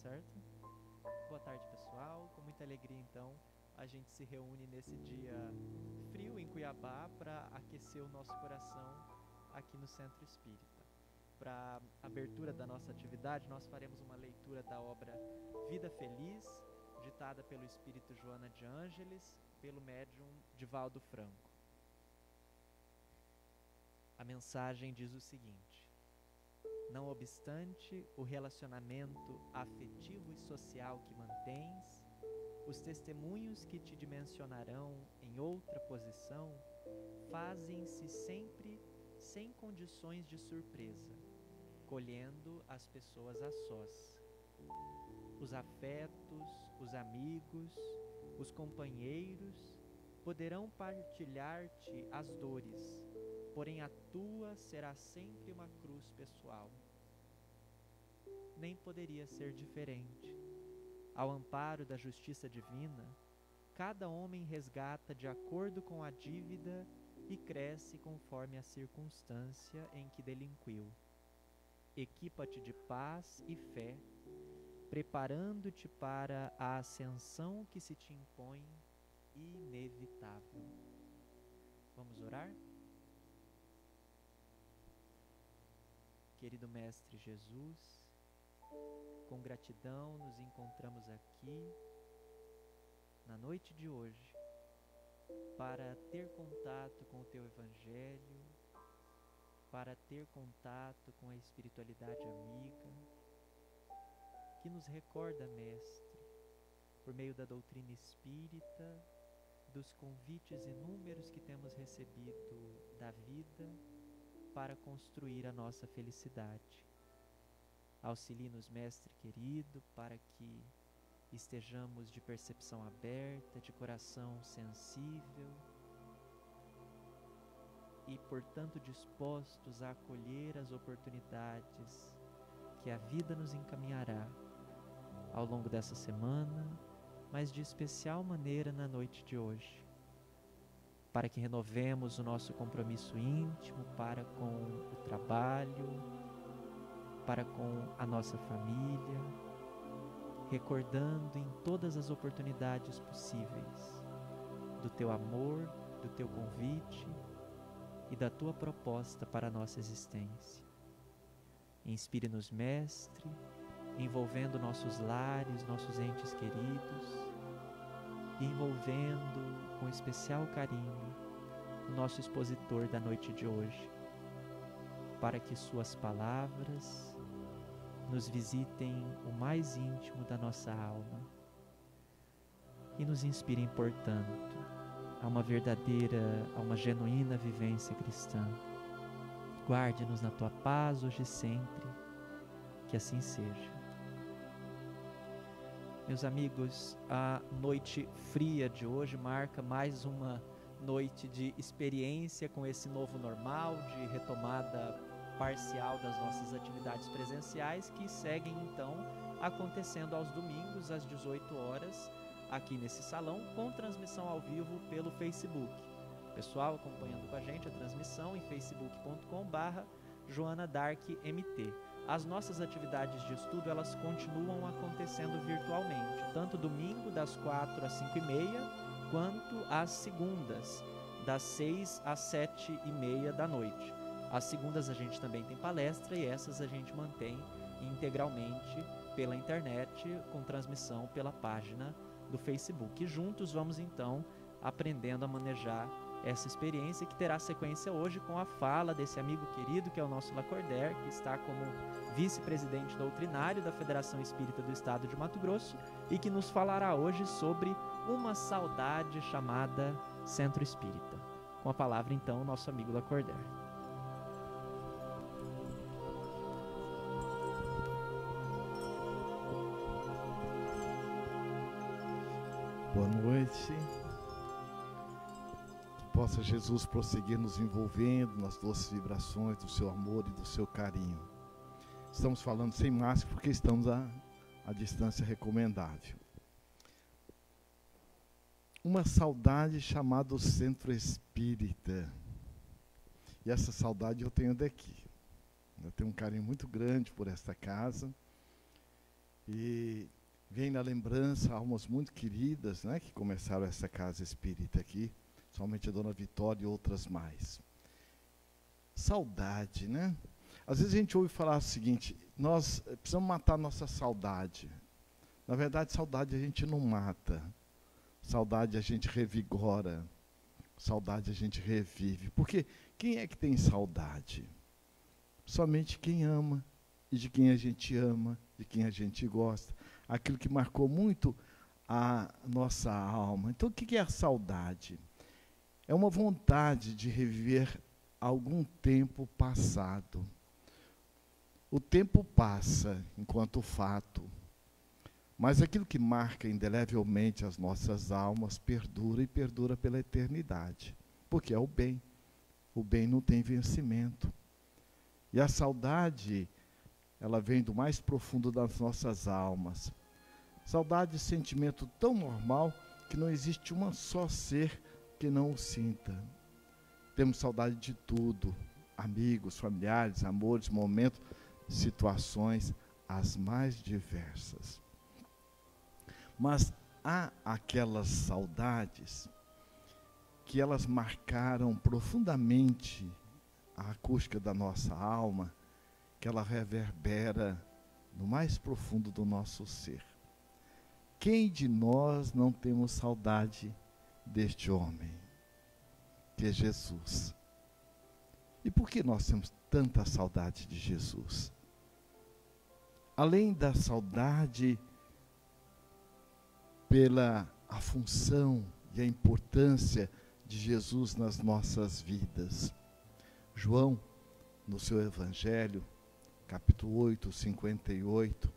certo? Boa tarde, pessoal. Com muita alegria, então, a gente se reúne nesse dia frio em Cuiabá para aquecer o nosso coração aqui no Centro Espírita. Para a abertura da nossa atividade, nós faremos uma leitura da obra Vida Feliz, ditada pelo espírito Joana de Ângeles, pelo médium Divaldo Franco. A mensagem diz o seguinte: não obstante o relacionamento afetivo e social que mantens, os testemunhos que te dimensionarão em outra posição fazem-se sempre sem condições de surpresa, colhendo as pessoas a sós. Os afetos, os amigos, os companheiros poderão partilhar-te as dores, porém a tua será sempre uma cruz pessoal. Nem poderia ser diferente. Ao amparo da justiça divina, cada homem resgata de acordo com a dívida e cresce conforme a circunstância em que delinquiu. Equipa-te de paz e fé, preparando-te para a ascensão que se te impõe inevitável. Vamos orar? Querido Mestre Jesus, com gratidão nos encontramos aqui na noite de hoje para ter contato com o Teu Evangelho, para ter contato com a espiritualidade amiga, que nos recorda, Mestre, por meio da doutrina espírita, dos convites inúmeros que temos recebido da vida para construir a nossa felicidade. Auxilie-nos, Mestre querido, para que estejamos de percepção aberta, de coração sensível e, portanto, dispostos a acolher as oportunidades que a vida nos encaminhará ao longo dessa semana, mas de especial maneira na noite de hoje, para que renovemos o nosso compromisso íntimo para com o trabalho, para com a nossa família, recordando em todas as oportunidades possíveis do Teu amor, do Teu convite e da Tua proposta para a nossa existência. Inspire-nos, Mestre, envolvendo nossos lares, nossos entes queridos, e envolvendo com especial carinho o nosso expositor da noite de hoje, para que suas palavras nos visitem o mais íntimo da nossa alma e nos inspirem, portanto, a uma verdadeira, a uma genuína vivência cristã. Guarde-nos na Tua paz hoje e sempre, que assim seja. Meus amigos, a noite fria de hoje marca mais uma noite de experiência com esse novo normal, de retomada parcial das nossas atividades presenciais, que seguem então acontecendo aos domingos às 18 horas aqui nesse salão, com transmissão ao vivo pelo Facebook. Pessoal acompanhando com a gente a transmissão em facebook.com/JoanaDarkMT. As nossas atividades de estudo, elas continuam acontecendo virtualmente, tanto domingo das 4 às 5h30, quanto às segundas, das 6 às 7h30 da noite. Às segundas a gente também tem palestra e essas a gente mantém integralmente pela internet, com transmissão pela página do Facebook. E juntos vamos então aprendendo a manejar essa experiência, que terá sequência hoje com a fala desse amigo querido que é o nosso Lacordaire, que está como vice-presidente doutrinário da Federação Espírita do Estado de Mato Grosso e que nos falará hoje sobre uma saudade chamada Centro Espírita. Com a palavra então o nosso amigo Lacordaire. Boa noite. Possa Jesus prosseguir nos envolvendo nas doces vibrações do seu amor e do seu carinho. Estamos falando sem máscara porque estamos à distância recomendável. Uma saudade chamada Centro Espírita. E essa saudade eu tenho daqui. Eu tenho um carinho muito grande por esta casa. E vem na lembrança almas muito queridas, né, que começaram essa casa espírita aqui, somente a Dona Vitória e outras mais. Saudade, né? Às vezes a gente ouve falar o seguinte: nós precisamos matar a nossa saudade. Na verdade, saudade a gente não mata. Saudade a gente revigora. Saudade a gente revive. Porque quem é que tem saudade? Somente quem ama, e de quem a gente ama, de quem a gente gosta. Aquilo que marcou muito a nossa alma. Então, o que é a saudade? É uma vontade de reviver algum tempo passado. O tempo passa enquanto fato, mas aquilo que marca indelevelmente as nossas almas perdura e perdura pela eternidade, porque é o bem. O bem não tem vencimento. E a saudade, ela vem do mais profundo das nossas almas. Saudade é um sentimento tão normal que não existe uma só ser que não o sinta. Temos saudade de tudo, amigos, familiares, amores, momentos, situações, as mais diversas. Mas há aquelas saudades que elas marcaram profundamente a acústica da nossa alma, que ela reverbera no mais profundo do nosso ser. Quem de nós não temos saudade deste homem, que é Jesus? E por que nós temos tanta saudade de Jesus? Além da saudade pela a função e a importância de Jesus nas nossas vidas. João, no seu Evangelho, capítulo 8, 58,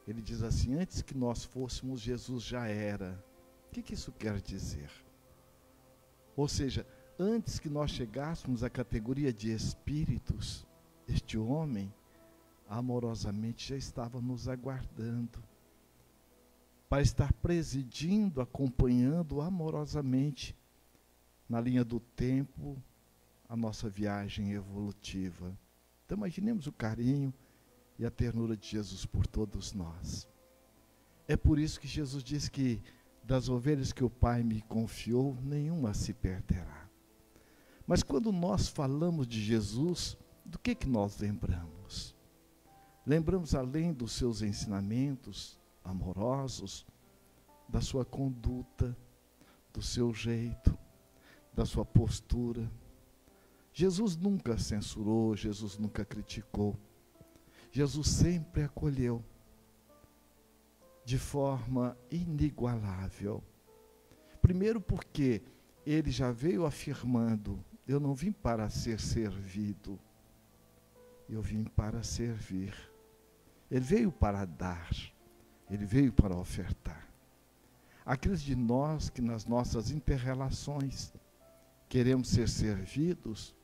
ele diz assim: antes que nós fôssemos, Jesus já era. O que isso quer dizer? Ou seja, antes que nós chegássemos à categoria de espíritos, este homem amorosamente já estava nos aguardando, para estar presidindo, acompanhando amorosamente, na linha do tempo, a nossa viagem evolutiva. Então imaginemos o carinho e a ternura de Jesus por todos nós. É por isso que Jesus diz que das ovelhas que o Pai me confiou, nenhuma se perderá. Mas quando nós falamos de Jesus, do que nós lembramos? Lembramos, além dos seus ensinamentos amorosos, da sua conduta, do seu jeito, da sua postura. Jesus nunca censurou, Jesus nunca criticou. Jesus sempre acolheu de forma inigualável. Primeiro porque ele já veio afirmando: eu não vim para ser servido, eu vim para servir. Ele veio para dar, ele veio para ofertar. Aqueles de nós que nas nossas interrelações queremos ser servidos,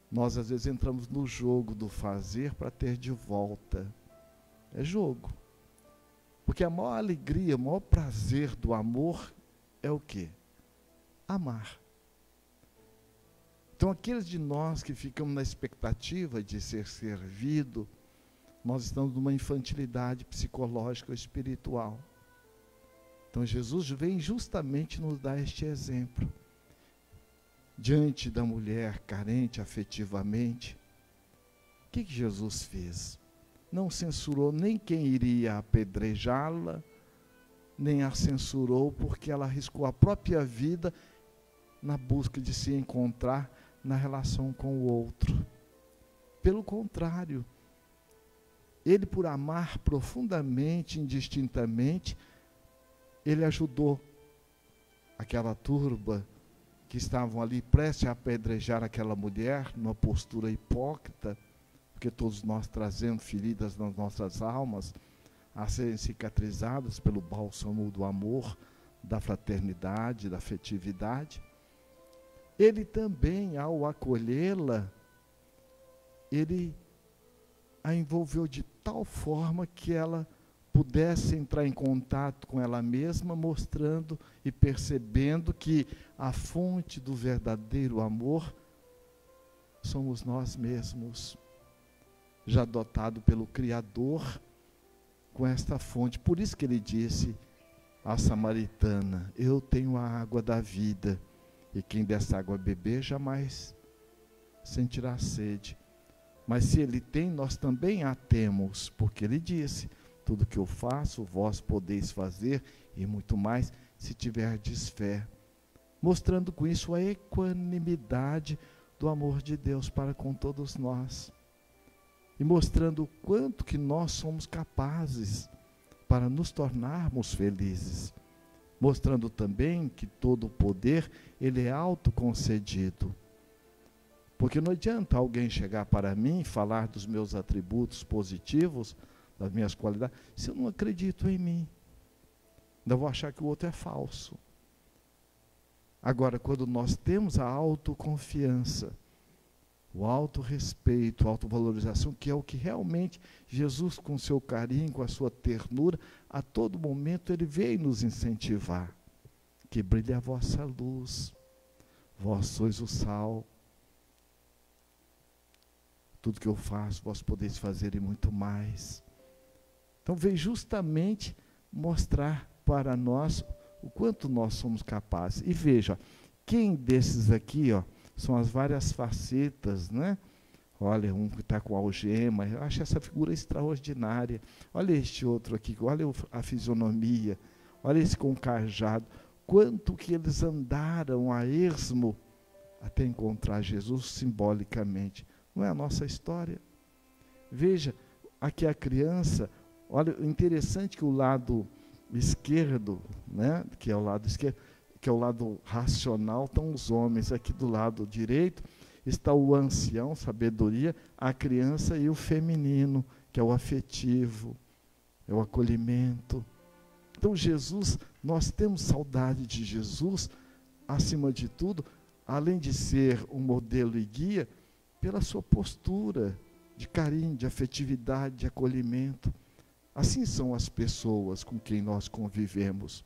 nós às vezes entramos no jogo do fazer para ter de volta. É jogo. Porque a maior alegria, o maior prazer do amor é o quê? Amar. Então aqueles de nós que ficamos na expectativa de ser servido, nós estamos numa infantilidade psicológica ou espiritual. Então Jesus vem justamente nos dar este exemplo. Diante da mulher carente afetivamente, o que Jesus fez? Não censurou nem quem iria apedrejá-la, nem a censurou porque ela arriscou a própria vida na busca de se encontrar na relação com o outro. Pelo contrário, ele, por amar profundamente, indistintamente, ele ajudou aquela turba que estavam ali prestes a apedrejar aquela mulher, numa postura hipócrita, porque todos nós trazemos feridas nas nossas almas, a serem cicatrizadas pelo bálsamo do amor, da fraternidade, da afetividade. Ele também, ao acolhê-la, ele a envolveu de tal forma que ela pudesse entrar em contato com ela mesma, mostrando e percebendo que a fonte do verdadeiro amor somos nós mesmos, já dotado pelo Criador com esta fonte. Por isso que ele disse à samaritana: eu tenho a água da vida, e quem dessa água beber jamais sentirá sede. Mas se ele tem, nós também a temos, porque ele disse: tudo que eu faço, vós podeis fazer, e muito mais, se tiverdes fé. Mostrando com isso a equanimidade do amor de Deus para com todos nós. E mostrando o quanto que nós somos capazes para nos tornarmos felizes. Mostrando também que todo o poder, ele é autoconcedido. Porque não adianta alguém chegar para mim e falar dos meus atributos positivos, das minhas qualidades, se eu não acredito em mim. Ainda vou achar que o outro é falso. Agora, quando nós temos a autoconfiança, o autorrespeito, a autovalorização, que é o que realmente Jesus, com seu carinho, com a sua ternura, a todo momento ele veio nos incentivar. Que brilhe a vossa luz, vós sois o sal. Tudo que eu faço, vós podeis fazer e muito mais. Então veio justamente mostrar para nós o quanto nós somos capazes. E veja, quem desses aqui, são as várias facetas, né? Olha, um que está com algema, eu acho essa figura extraordinária. Olha este outro aqui, olha a fisionomia, olha esse com cajado. Quanto que eles andaram a esmo até encontrar Jesus simbolicamente. Não é a nossa história? Veja, aqui a criança, olha, interessante que o lado esquerdo, né, que é o lado esquerdo, que é o lado racional, estão os homens. Aqui do lado direito está o ancião, sabedoria, a criança e o feminino, que é o afetivo, é o acolhimento. Então Jesus, nós temos saudade de Jesus, acima de tudo, além de ser um modelo e guia, pela sua postura de carinho, de afetividade, de acolhimento. Assim são as pessoas com quem nós convivemos.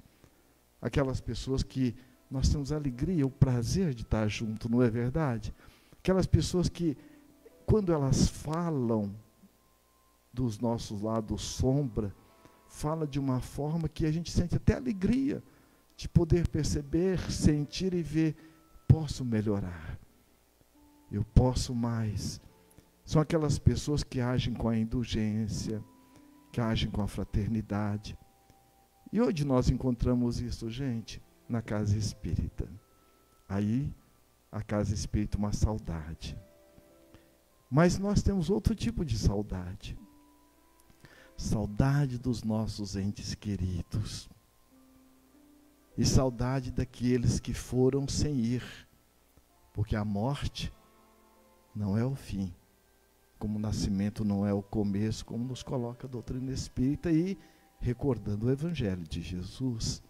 Aquelas pessoas que nós temos a alegria, o prazer de estar junto, não é verdade? Aquelas pessoas que, quando elas falam dos nossos lados sombra, fala de uma forma que a gente sente até alegria de poder perceber, sentir e ver, posso melhorar, eu posso mais. São aquelas pessoas que agem com a indulgência, que agem com a fraternidade. E onde nós encontramos isso, gente? Na casa espírita. Aí, a casa espírita, uma saudade. Mas nós temos outro tipo de saudade. Saudade dos nossos entes queridos. E saudade daqueles que foram sem ir. Porque a morte não é o fim. Como o nascimento não é o começo, como nos coloca a doutrina espírita e recordando o Evangelho de Jesus.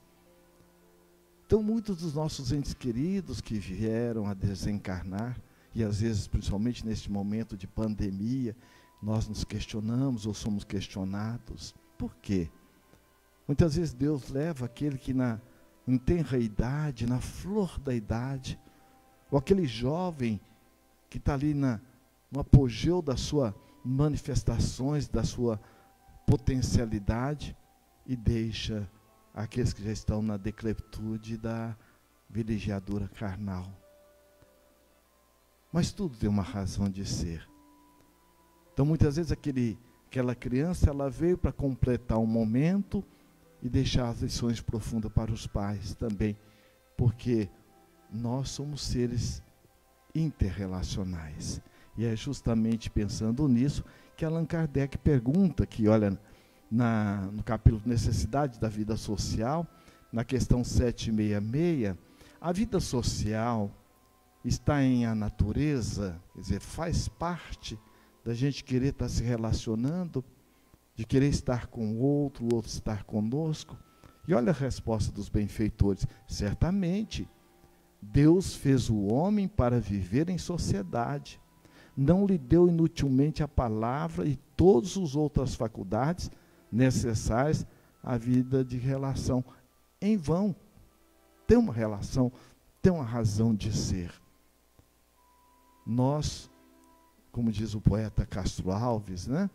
Então, muitos dos nossos entes queridos que vieram a desencarnar, e às vezes, principalmente neste momento de pandemia, nós nos questionamos ou somos questionados. Por quê? Muitas vezes Deus leva aquele que em tenra idade, na flor da idade, ou aquele jovem que está ali no apogeu das suas manifestações, da sua potencialidade, e deixa aqueles que já estão na decrepitude da vilegiadura carnal. Mas tudo tem uma razão de ser. Então muitas vezes aquela criança, ela veio para completar um momento e deixar as lições profundas para os pais também, porque nós somos seres interrelacionais. E é justamente pensando nisso que Allan Kardec pergunta, que olha, no capítulo Necessidade da Vida Social, na questão 766, a vida social está em a natureza, quer dizer, faz parte da gente querer estar se relacionando, de querer estar com o outro estar conosco. E olha a resposta dos benfeitores: certamente, Deus fez o homem para viver em sociedade, não lhe deu inutilmente a palavra e todas as outras faculdades necessárias à vida de relação. Em vão, tem uma relação, tem uma razão de ser. Nós, como diz o poeta Castro Alves, né?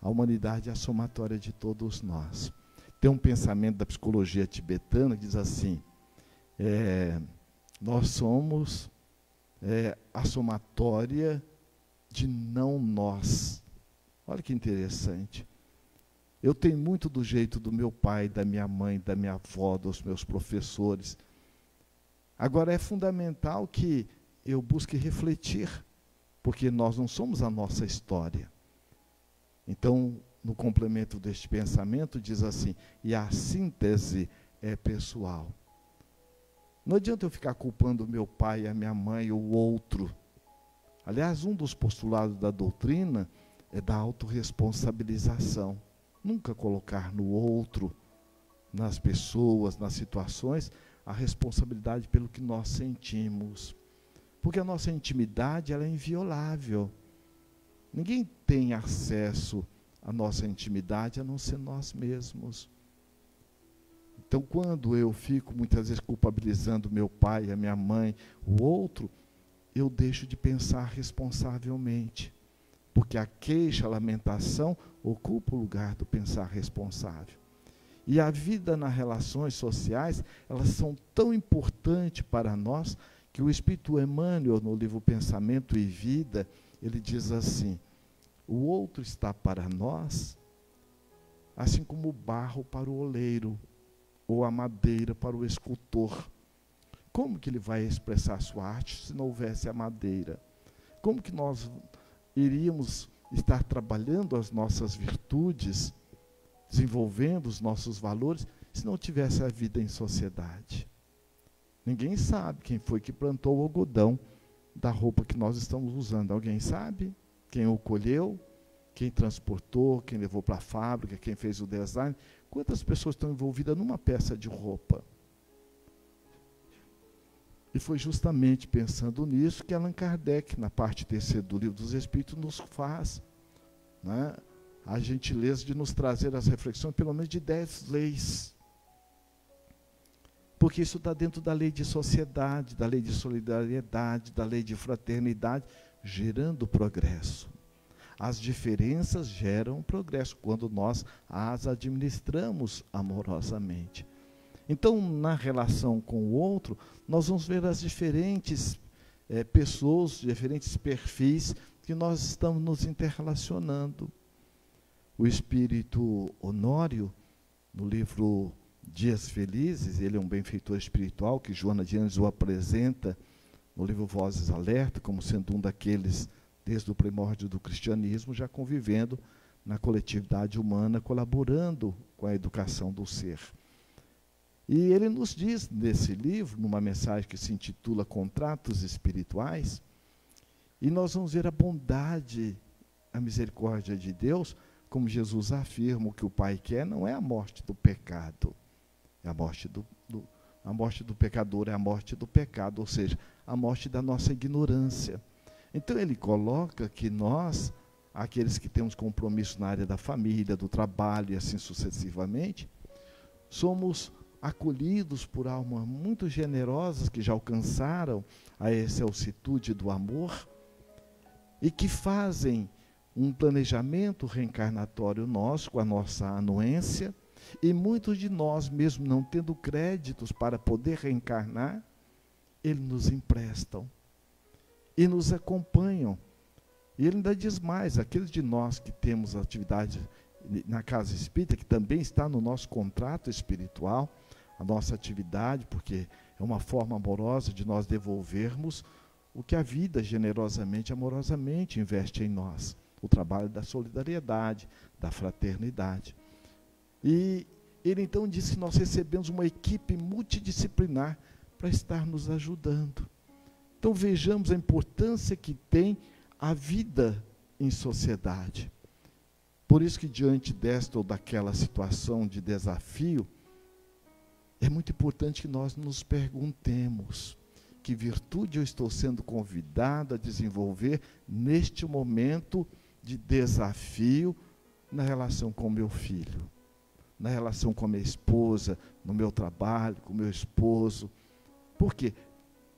A humanidade é a somatória de todos nós. Tem um pensamento da psicologia tibetana que diz assim, nós somos a somatória de não nós. Olha que interessante. Eu tenho muito do jeito do meu pai, da minha mãe, da minha avó, dos meus professores. Agora é fundamental que eu busque refletir, porque nós não somos a nossa história. Então, no complemento deste pensamento, diz assim, e a síntese é pessoal. Não adianta eu ficar culpando o meu pai, a minha mãe, ou o outro. Aliás, um dos postulados da doutrina é da autorresponsabilização. Nunca colocar no outro, nas pessoas, nas situações, a responsabilidade pelo que nós sentimos. Porque a nossa intimidade ela é inviolável. Ninguém tem acesso à nossa intimidade a não ser nós mesmos. Então, quando eu fico muitas vezes culpabilizando meu pai, a minha mãe, o outro, eu deixo de pensar responsavelmente. Porque a queixa, a lamentação, ocupa o lugar do pensar responsável. E a vida nas relações sociais, elas são tão importantes para nós, que o Espírito Emmanuel, no livro Pensamento e Vida, ele diz assim, o outro está para nós, assim como o barro para o oleiro, ou a madeira para o escultor. Como que ele vai expressar sua arte se não houvesse a madeira? Como que nós iríamos estar trabalhando as nossas virtudes, desenvolvendo os nossos valores, se não tivesse a vida em sociedade? Ninguém sabe quem foi que plantou o algodão da roupa que nós estamos usando. Alguém sabe? Quem o colheu? Quem transportou? Quem levou para a fábrica? Quem fez o design? Quantas pessoas estão envolvidas numa peça de roupa? E foi justamente pensando nisso que Allan Kardec, na parte terceira do Livro dos Espíritos, nos faz, né, a gentileza de nos trazer as reflexões, pelo menos de 10 leis. Porque isso está dentro da lei de sociedade, da lei de solidariedade, da lei de fraternidade, gerando progresso. As diferenças geram progresso quando nós as administramos amorosamente. Então, na relação com o outro, nós vamos ver as diferentes pessoas, diferentes perfis que nós estamos nos interrelacionando. O espírito Honório, no livro Dias Felizes, ele é um benfeitor espiritual que Joana de Anjos o apresenta no livro Vozes Alerta, como sendo um daqueles, desde o primórdio do cristianismo, já convivendo na coletividade humana, colaborando com a educação do ser. E ele nos diz, nesse livro, numa mensagem que se intitula Contratos Espirituais, e nós vamos ver a bondade, a misericórdia de Deus, como Jesus afirma, o que o Pai quer não é a morte do pecado, é a morte do pecador, é a morte do pecado, ou seja, a morte da nossa ignorância. Então ele coloca que nós, aqueles que temos compromisso na área da família, do trabalho e assim sucessivamente, somos acolhidos por almas muito generosas que já alcançaram a excelsitude do amor e que fazem um planejamento reencarnatório nosso com a nossa anuência, e muitos de nós, mesmo não tendo créditos para poder reencarnar, eles nos emprestam e nos acompanham. E ele ainda diz mais, aqueles de nós que temos atividade na casa espírita, que também está no nosso contrato espiritual, a nossa atividade, porque é uma forma amorosa de nós devolvermos o que a vida generosamente, amorosamente investe em nós. O trabalho da solidariedade, da fraternidade. E ele então disse que nós recebemos uma equipe multidisciplinar para estar nos ajudando. Então vejamos a importância que tem a vida em sociedade. Por isso que diante desta ou daquela situação de desafio, é muito importante que nós nos perguntemos que virtude eu estou sendo convidado a desenvolver neste momento de desafio na relação com meu filho, na relação com a minha esposa, no meu trabalho, com o meu esposo. Porque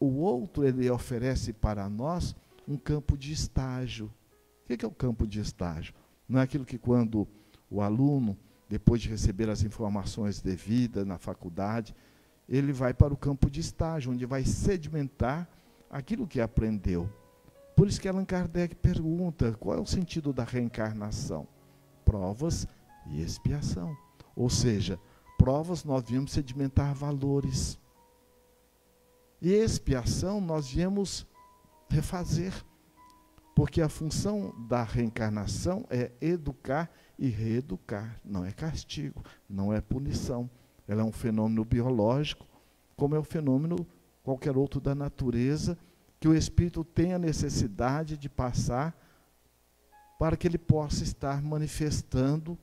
o outro, ele oferece para nós um campo de estágio. O que é o campo de estágio? Não é aquilo que quando o aluno, depois de receber as informações devidas na faculdade, ele vai para o campo de estágio, onde vai sedimentar aquilo que aprendeu. Por isso que Allan Kardec pergunta, qual é o sentido da reencarnação? Provas e expiação. Ou seja, provas nós viemos sedimentar valores. E expiação nós viemos refazer. Porque a função da reencarnação é educar e reeducar. Não é castigo, não é punição. Ela é um fenômeno biológico, como é o fenômeno qualquer outro da natureza, que o espírito tem a necessidade de passar para que ele possa estar manifestando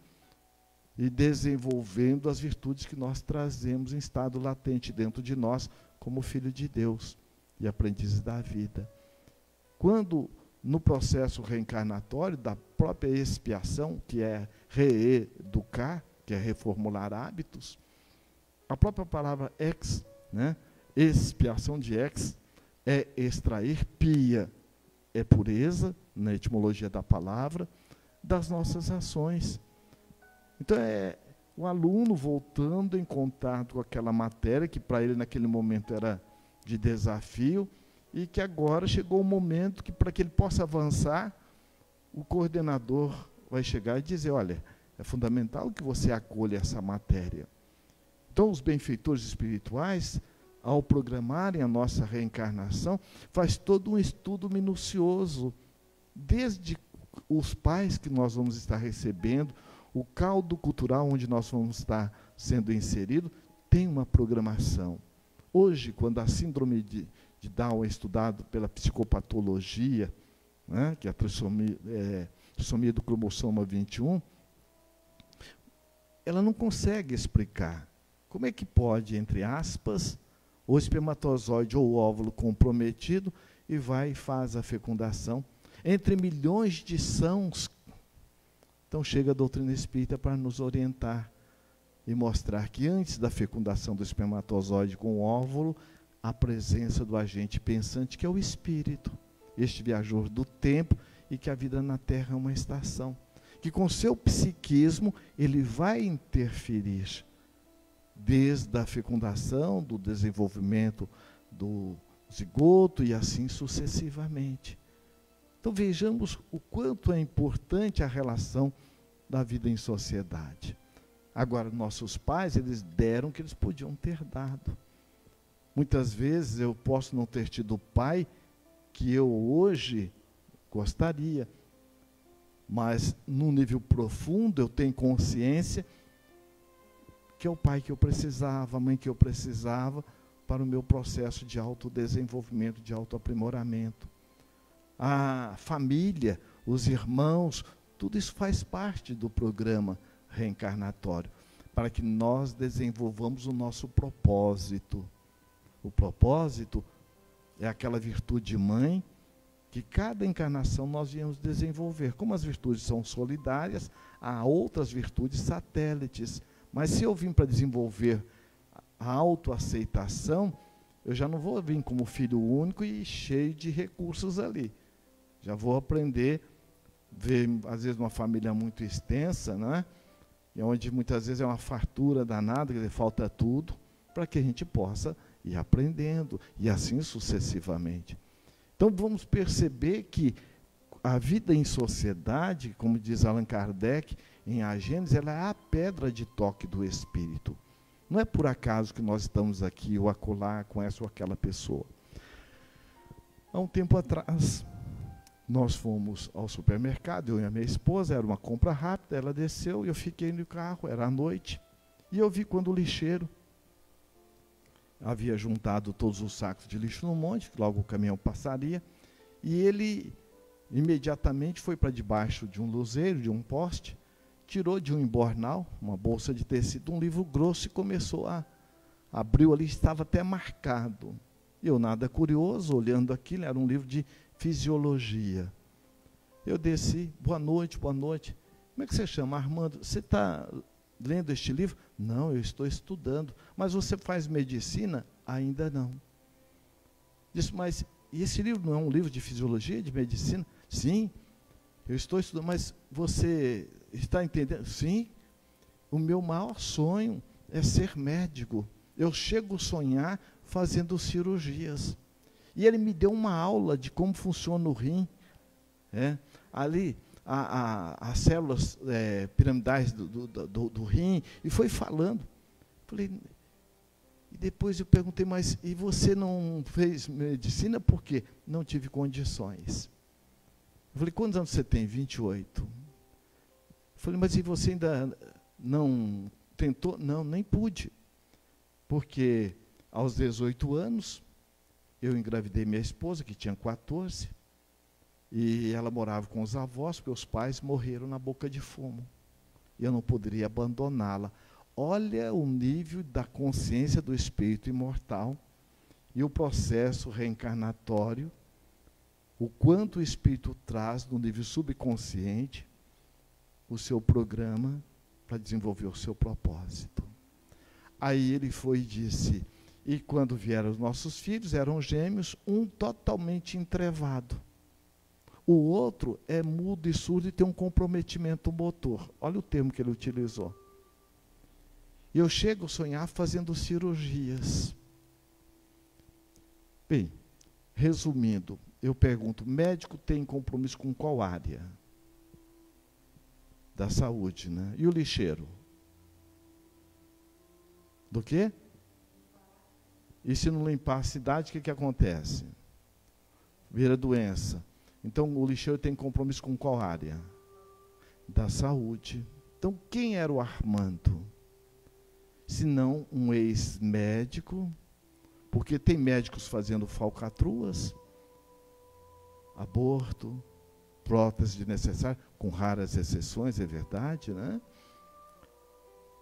e desenvolvendo as virtudes que nós trazemos em estado latente dentro de nós, como filho de Deus e aprendizes da vida. Quando, no processo reencarnatório, da própria expiação, que é reeducar, que é reformular hábitos, a própria palavra ex, né, expiação de ex, é extrair, pia, é pureza, na etimologia da palavra, das nossas ações. Então, é o aluno voltando em contato com aquela matéria que para ele naquele momento era de desafio e que agora chegou o momento que para que ele possa avançar, o coordenador vai chegar e dizer, olha, é fundamental que você acolha essa matéria. Então, os benfeitores espirituais, ao programarem a nossa reencarnação, faz todo um estudo minucioso, desde os pais que nós vamos estar recebendo, o caldo cultural onde nós vamos estar sendo inserido, tem uma programação. Hoje, quando a síndrome de Down é estudado pela psicopatologia, né, que é a trissomia do cromossoma 21, ela não consegue explicar como é que pode, entre aspas, o espermatozoide ou o óvulo comprometido e vai e faz a fecundação entre milhões de sãos. Então chega a doutrina espírita para nos orientar e mostrar que antes da fecundação do espermatozoide com o óvulo, a presença do agente pensante, que é o espírito, este viajor do tempo, e que a vida na Terra é uma estação, que com seu psiquismo ele vai interferir desde a fecundação, do desenvolvimento do zigoto e assim sucessivamente. Então vejamos o quanto é importante a relação da vida em sociedade. Agora, nossos pais, eles deram o que eles podiam ter dado. Muitas vezes eu posso não ter tido o pai que eu hoje gostaria, mas num nível profundo eu tenho consciência que é o pai que eu precisava, a mãe que eu precisava para o meu processo de autodesenvolvimento, de autoaprimoramento. A família, os irmãos, tudo isso faz parte do programa reencarnatório, para que nós desenvolvamos o nosso propósito. O propósito é aquela virtude mãe que cada encarnação nós viemos desenvolver. Como as virtudes são solidárias, há outras virtudes satélites. Mas se eu vim para desenvolver a autoaceitação, eu já não vou vir como filho único e cheio de recursos ali. Já vou aprender, ver, às vezes, uma família muito extensa, né? E onde muitas vezes é uma fartura danada, quer dizer, falta tudo, para que a gente possa ir aprendendo, e assim sucessivamente. Então vamos perceber que a vida em sociedade, como diz Allan Kardec, em A Gênese, ela é a pedra de toque do espírito. Não é por acaso que nós estamos aqui ou acolá com essa ou aquela pessoa. Há um tempo atrás, nós fomos ao supermercado, eu e a minha esposa, era uma compra rápida, ela desceu e eu fiquei no carro, era à noite, e eu vi quando o lixeiro havia juntado todos os sacos de lixo no monte, logo o caminhão passaria, e ele imediatamente foi para debaixo de um luzeiro, de um poste, tirou de um embornal, uma bolsa de tecido, um livro grosso e começou a... abriu ali, estava até marcado. Eu, nada curioso, olhando aquilo, era um livro de fisiologia. Eu desci, boa noite, boa noite. Como é que você chama? Armando, você está lendo este livro? Não, eu estou estudando. Mas você faz medicina? Ainda não. Disse, mas e esse livro não é um livro de fisiologia, de medicina? Sim. eu estou estudando, mas você está entendendo? Sim, o meu maior sonho é ser médico. Eu chego a sonhar fazendo cirurgias. E ele me deu uma aula de como funciona o rim. Ali, as células piramidais do rim, e foi falando. Falei, e depois eu perguntei, mas e você não fez medicina por quê? Não tive condições. Eu falei, quantos anos você tem? 28. Eu falei, mas e você ainda não tentou? Não, nem pude. Porque aos 18 anos, eu engravidei minha esposa, que tinha 14, e ela morava com os avós, porque os pais morreram na boca de fumo. E eu não poderia abandoná-la. Olha o nível da consciência do espírito imortal e o processo reencarnatório, o quanto o espírito traz no nível subconsciente o seu programa para desenvolver o seu propósito. Aí ele foi e disse, e quando vieram os nossos filhos, eram gêmeos, um totalmente entrevado. O outro é mudo e surdo e tem um comprometimento motor. Olha o termo que ele utilizou. E eu chego a sonhar fazendo cirurgias. Bem, resumindo, eu pergunto, médico tem compromisso com qual área? Da saúde, né? E o lixeiro? Do quê? E se não limpar a cidade, o que acontece? Vira doença. Então, o lixeiro tem compromisso com qual área? Da saúde. Então, quem era o Armando? Se não um ex-médico, porque tem médicos fazendo falcatruas, aborto, prótese necessária, com raras exceções, é verdade, né?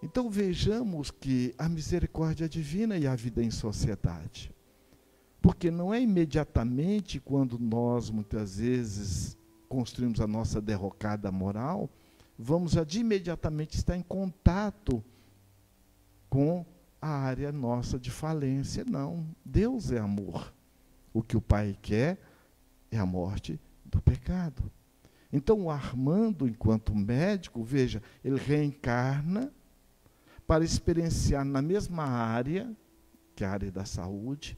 Então vejamos que a misericórdia divina e a vida em sociedade. Porque não é imediatamente quando nós, muitas vezes, construímos a nossa derrocada moral, vamos de imediatamente estar em contato com a área nossa de falência. Não, Deus é amor. O que o Pai quer é a morte do pecado. Então o Armando, enquanto médico, veja, ele reencarna para experienciar na mesma área, que é a área da saúde,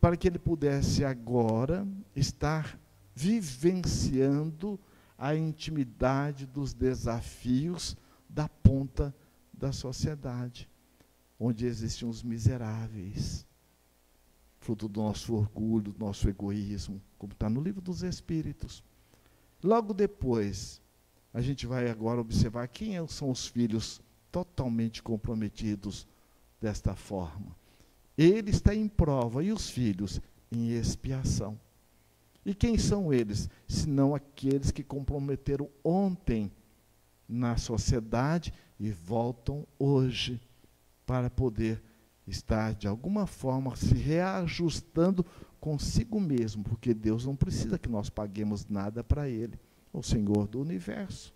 para que ele pudesse agora estar vivenciando a intimidade dos desafios da ponta da sociedade, onde existem os miseráveis, fruto do nosso orgulho, do nosso egoísmo, como está no livro dos Espíritos. Logo depois, a gente vai agora observar quem são os filhos totalmente comprometidos desta forma. Ele está em prova, e os filhos em expiação. E quem são eles? Senão aqueles que comprometeram ontem na sociedade e voltam hoje para poder estar, de alguma forma, se reajustando consigo mesmo, porque Deus não precisa que nós paguemos nada para Ele, o Senhor do universo.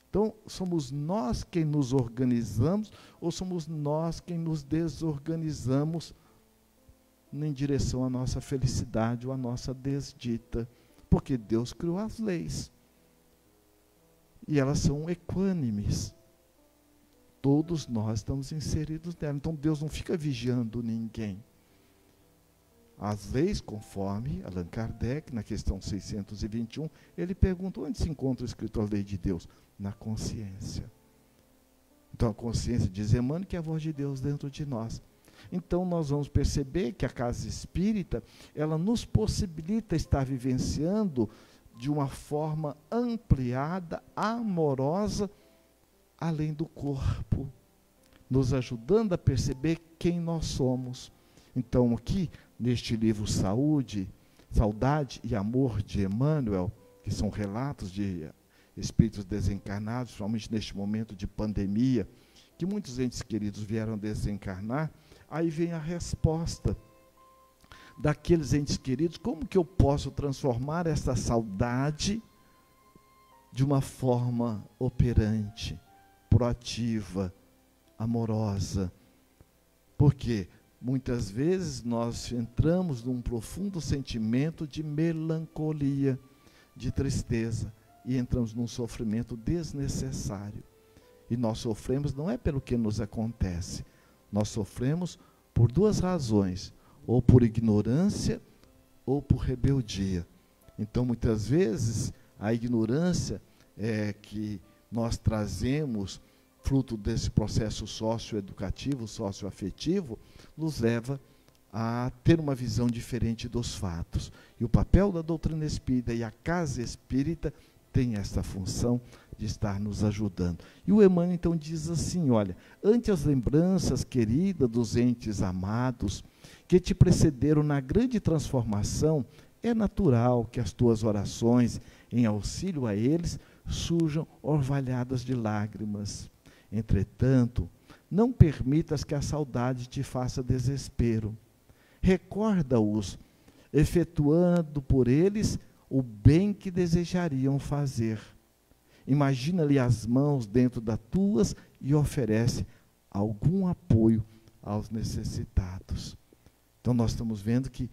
Então, somos nós quem nos organizamos ou somos nós quem nos desorganizamos em direção à nossa felicidade ou à nossa desdita? Porque Deus criou as leis. E elas são equânimes. Todos nós estamos inseridos nela. Então, Deus não fica vigiando ninguém. As leis, conforme Allan Kardec, na questão 621, ele pergunta, onde se encontra escrito a lei de Deus? Na consciência. Então a consciência diz Emmanuel que é a voz de Deus dentro de nós. Então nós vamos perceber que a casa espírita, ela nos possibilita estar vivenciando de uma forma ampliada, amorosa, além do corpo, nos ajudando a perceber quem nós somos. Então aqui, neste livro Saudade e Amor de Emmanuel, que são relatos de espíritos desencarnados, principalmente neste momento de pandemia, que muitos entes queridos vieram desencarnar, aí vem a resposta daqueles entes queridos, como que eu posso transformar essa saudade de uma forma operante, proativa, amorosa? Porque muitas vezes nós entramos num profundo sentimento de melancolia, de tristeza e entramos num sofrimento desnecessário. E nós sofremos não é pelo que nos acontece, nós sofremos por duas razões, ou por ignorância ou por rebeldia. Então, muitas vezes, a ignorância que nós trazemos, fruto desse processo socioeducativo, socioafetivo, nos leva a ter uma visão diferente dos fatos. E o papel da doutrina espírita e a casa espírita tem essa função de estar nos ajudando. E o Emmanuel então diz assim, olha, ante as lembranças queridas dos entes amados que te precederam na grande transformação, é natural que as tuas orações em auxílio a eles surjam orvalhadas de lágrimas. Entretanto, não permitas que a saudade te faça desespero. Recorda-os, efetuando por eles o bem que desejariam fazer. Imagina-lhe as mãos dentro das tuas e oferece algum apoio aos necessitados. Então nós estamos vendo que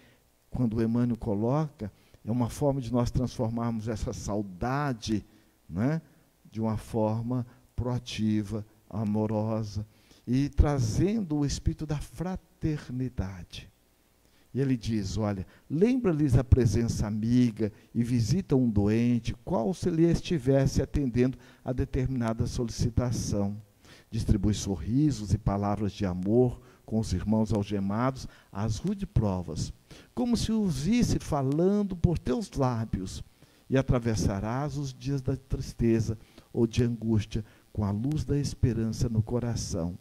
quando o Emmanuel coloca, é uma forma de nós transformarmos essa saudade, né, de uma forma proativa, amorosa, e trazendo o espírito da fraternidade. E ele diz, olha, lembra-lhes a presença amiga e visita um doente, qual se lhe estivesse atendendo a determinada solicitação. Distribui sorrisos e palavras de amor com os irmãos algemados às rudes provas, como se os visse falando por teus lábios, e atravessarás os dias da tristeza ou de angústia com a luz da esperança no coração,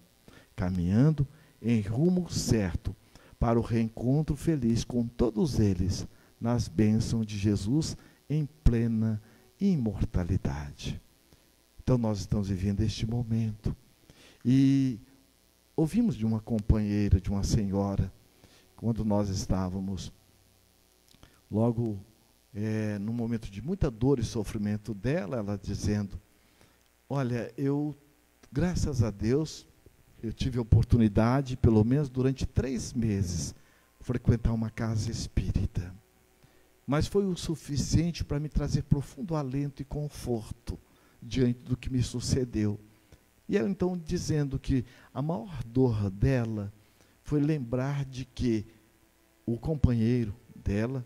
caminhando em rumo certo para o reencontro feliz com todos eles, nas bênçãos de Jesus em plena imortalidade. Então nós estamos vivendo este momento. E ouvimos de uma companheira, de uma senhora, quando nós estávamos logo num momento de muita dor e sofrimento dela, ela dizendo, olha, eu, graças a Deus, eu tive a oportunidade, pelo menos durante 3 meses, frequentar uma casa espírita. Mas foi o suficiente para me trazer profundo alento e conforto diante do que me sucedeu. E ela então dizendo que a maior dor dela foi lembrar de que o companheiro dela,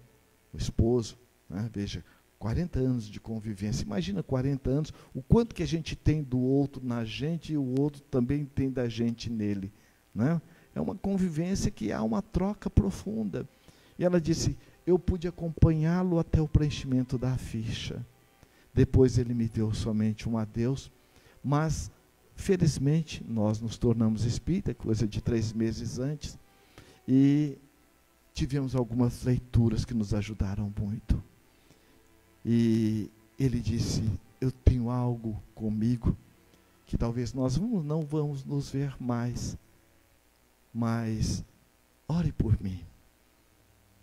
o esposo, né, veja, 40 anos de convivência, imagina 40 anos, o quanto que a gente tem do outro na gente e o outro também tem da gente nele, né? É uma convivência que há uma troca profunda. E ela disse, eu pude acompanhá-lo até o preenchimento da ficha. Depois ele me deu somente um adeus, mas felizmente nós nos tornamos espírita, coisa de 3 meses antes, e tivemos algumas leituras que nos ajudaram muito. E ele disse, eu tenho algo comigo, que talvez nós não vamos nos ver mais, mas ore por mim.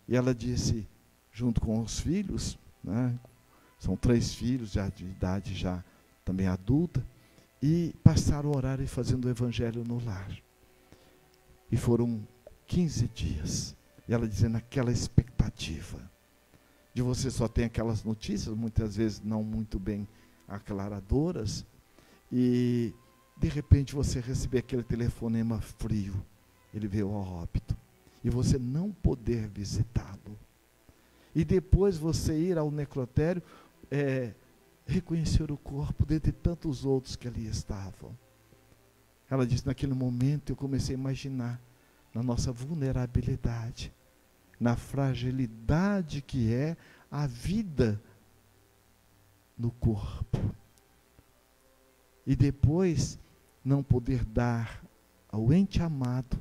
E ela disse, junto com os filhos, né, são 3 filhos já de idade já também adulta, e passaram o horário fazendo o evangelho no lar. E foram 15 dias. E ela dizendo aquela expectativa de você só tem aquelas notícias, muitas vezes não muito bem aclaradoras, e de repente você receber aquele telefonema frio, ele veio ao óbito, e você não poder visitá-lo. E depois você ir ao necrotério, reconhecer o corpo dentre tantos outros que ali estavam. Ela disse, naquele momento eu comecei a imaginar na nossa vulnerabilidade, na fragilidade que é a vida no corpo. E depois não poder dar ao ente amado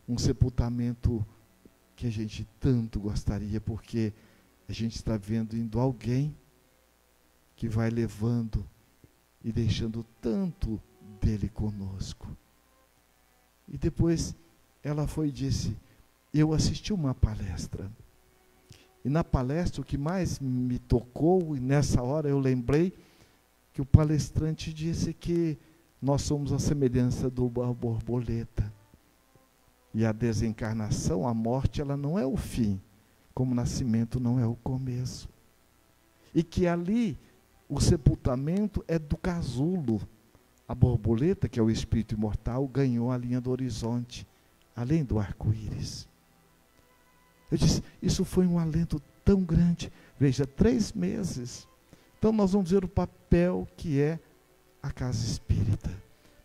um sepultamento que a gente tanto gostaria, porque a gente está vendo indo alguém que vai levando e deixando tanto dele conosco. E depois ela foi e disse, eu assisti uma palestra, e na palestra o que mais me tocou, e nessa hora eu lembrei que o palestrante disse que nós somos a semelhança da borboleta, e a desencarnação, a morte, ela não é o fim, como o nascimento não é o começo. E que ali o sepultamento é do casulo. A borboleta, que é o espírito imortal, ganhou a linha do horizonte, além do arco-íris. Eu disse, isso foi um alento tão grande. Veja, 3 meses. Então nós vamos ver o papel que é a casa espírita.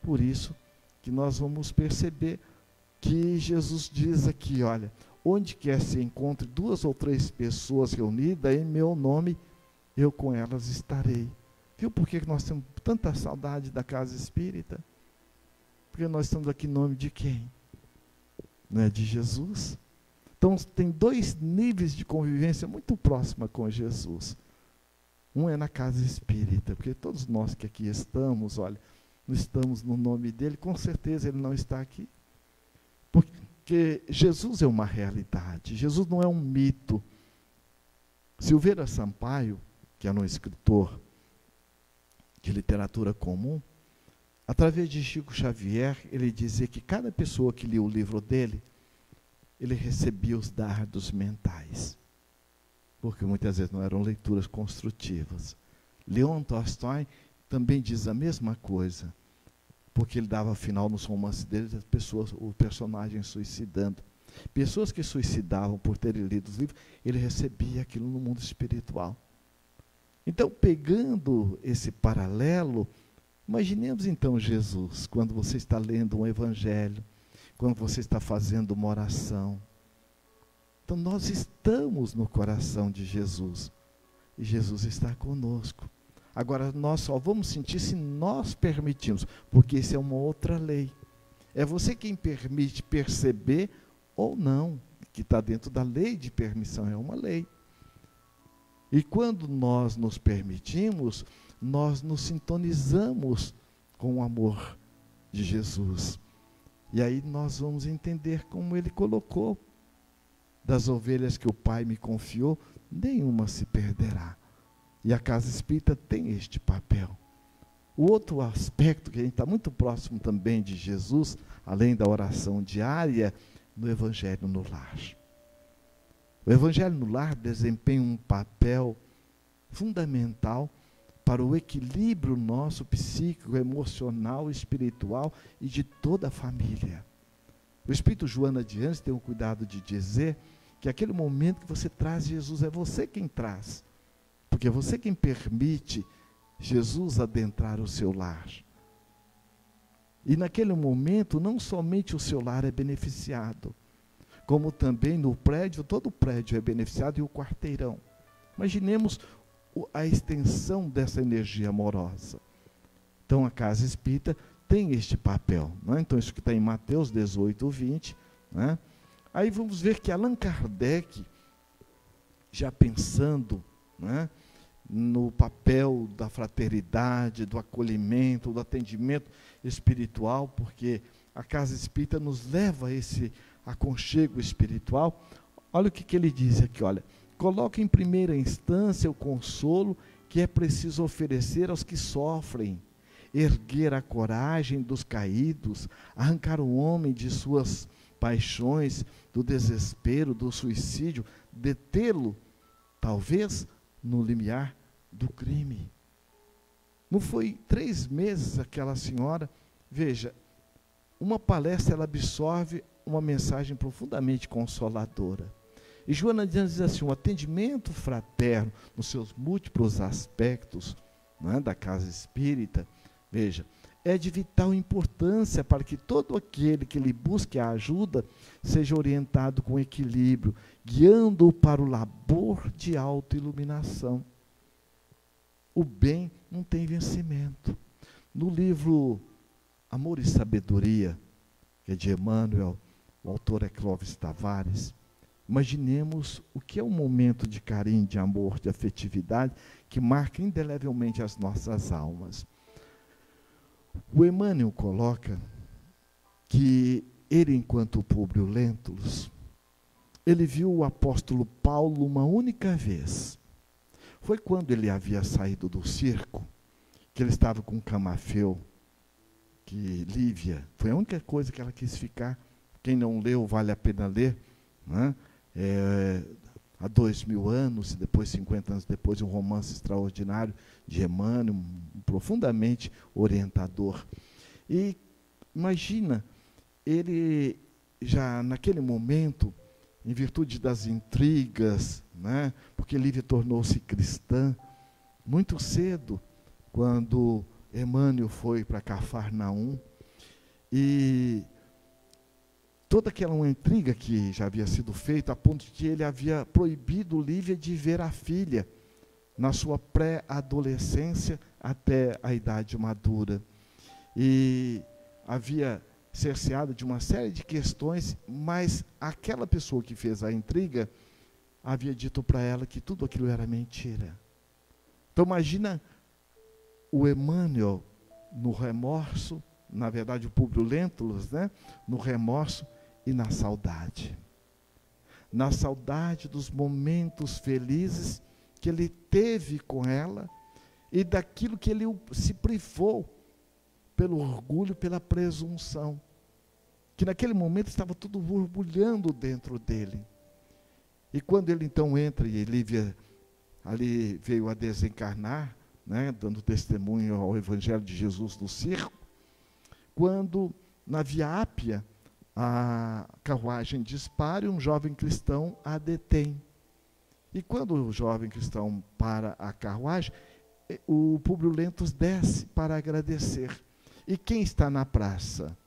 Por isso que nós vamos perceber que Jesus diz aqui, olha, onde quer se encontre 2 ou 3 pessoas reunidas em meu nome, eu com elas estarei. Viu por que nós temos tanta saudade da casa espírita? Porque nós estamos aqui em nome de quem? Não é de Jesus? Então tem 2 níveis de convivência muito próxima com Jesus. Um é na casa espírita, porque todos nós que aqui estamos, olha, não estamos no nome dele, com certeza ele não está aqui. Porque Jesus é uma realidade, Jesus não é um mito. Silveira Sampaio, que era um escritor de literatura comum, através de Chico Xavier, ele dizia que cada pessoa que lia o livro dele, ele recebia os dardos mentais. Porque muitas vezes não eram leituras construtivas. Leon Tolstói também diz a mesma coisa, porque ele dava final nos romances dele, as pessoas, o personagem suicidando. Pessoas que suicidavam por terem lido os livros, ele recebia aquilo no mundo espiritual. Então, pegando esse paralelo, imaginemos então Jesus, quando você está lendo um evangelho, quando você está fazendo uma oração. Então, nós estamos no coração de Jesus, e Jesus está conosco. Agora, nós só vamos sentir se nós permitirmos, porque isso é uma outra lei. É você quem permite perceber ou não, que está dentro da lei de permissão, é uma lei. E quando nós nos permitimos, nós nos sintonizamos com o amor de Jesus. E aí nós vamos entender como ele colocou. Das ovelhas que o Pai me confiou, nenhuma se perderá. E a casa espírita tem este papel. O outro aspecto, que a gente está muito próximo também de Jesus, além da oração diária, no Evangelho no Lar. O Evangelho no Lar desempenha um papel fundamental para o equilíbrio nosso psíquico, emocional, espiritual e de toda a família. O Espírito Joana de Anjos tem o cuidado de dizer que aquele momento que você traz Jesus, é você quem traz. Porque é você quem permite Jesus adentrar o seu lar. E naquele momento, não somente o seu lar é beneficiado, como também no prédio, todo o prédio é beneficiado e o quarteirão. Imaginemos a extensão dessa energia amorosa. Então a casa espírita tem este papel. Não é? Então isso que está em Mateus 18, 20. Não é? Aí vamos ver que Allan Kardec, já pensando, não é, no papel da fraternidade, do acolhimento, do atendimento espiritual, porque a casa espírita nos leva a esse aconchego espiritual. Olha o que ele diz aqui, olha. Coloca em primeira instância o consolo que é preciso oferecer aos que sofrem, erguer a coragem dos caídos, arrancar o homem de suas paixões, do desespero, do suicídio, detê-lo, talvez, no limiar do crime. Não foi 3 meses aquela senhora, veja, uma palestra ela absorve uma mensagem profundamente consoladora. E Joana de Anjos diz assim, o atendimento fraterno nos seus múltiplos aspectos, não é, da casa espírita, veja, é de vital importância para que todo aquele que lhe busque a ajuda seja orientado com equilíbrio, guiando-o para o labor de autoiluminação. O bem não tem vencimento. No livro Amor e Sabedoria, que é de Emmanuel, o autor é Clóvis Tavares, imaginemos o que é um momento de carinho, de amor, de afetividade, que marca indelevelmente as nossas almas. O Emmanuel coloca que ele, enquanto Públio Lentulus, ele viu o apóstolo Paulo uma única vez. Foi quando ele havia saído do circo, que ele estava com Camafeu, que Lívia, foi a única coisa que ela quis ficar. Quem não leu, vale a pena ler, né? há 2000 anos, e depois, 50 anos depois, um romance extraordinário de Emmanuel, profundamente orientador. E imagina, ele já naquele momento, em virtude das intrigas, né, porque Lívia tornou-se cristã muito cedo, quando Emmanuel foi para Cafarnaum, e toda aquela uma intriga que já havia sido feita, a ponto de que ele havia proibido Lívia de ver a filha na sua pré-adolescência até a idade madura. E havia cerceado de uma série de questões, mas aquela pessoa que fez a intriga havia dito para ela que tudo aquilo era mentira. Então imagina o Emmanuel no remorso, na verdade o Públio Lentulus, né, no remorso e na saudade. Na saudade dos momentos felizes que ele teve com ela e daquilo que ele se privou pelo orgulho, pela presunção. Que naquele momento estava tudo borbulhando dentro dele. E quando ele então entra, e Lívia ali veio a desencarnar, né, dando testemunho ao Evangelho de Jesus no circo, quando na Via Ápia a carruagem dispara e um jovem cristão a detém. E quando o jovem cristão para a carruagem, o Públio Lentulus desce para agradecer. E quem está na praça?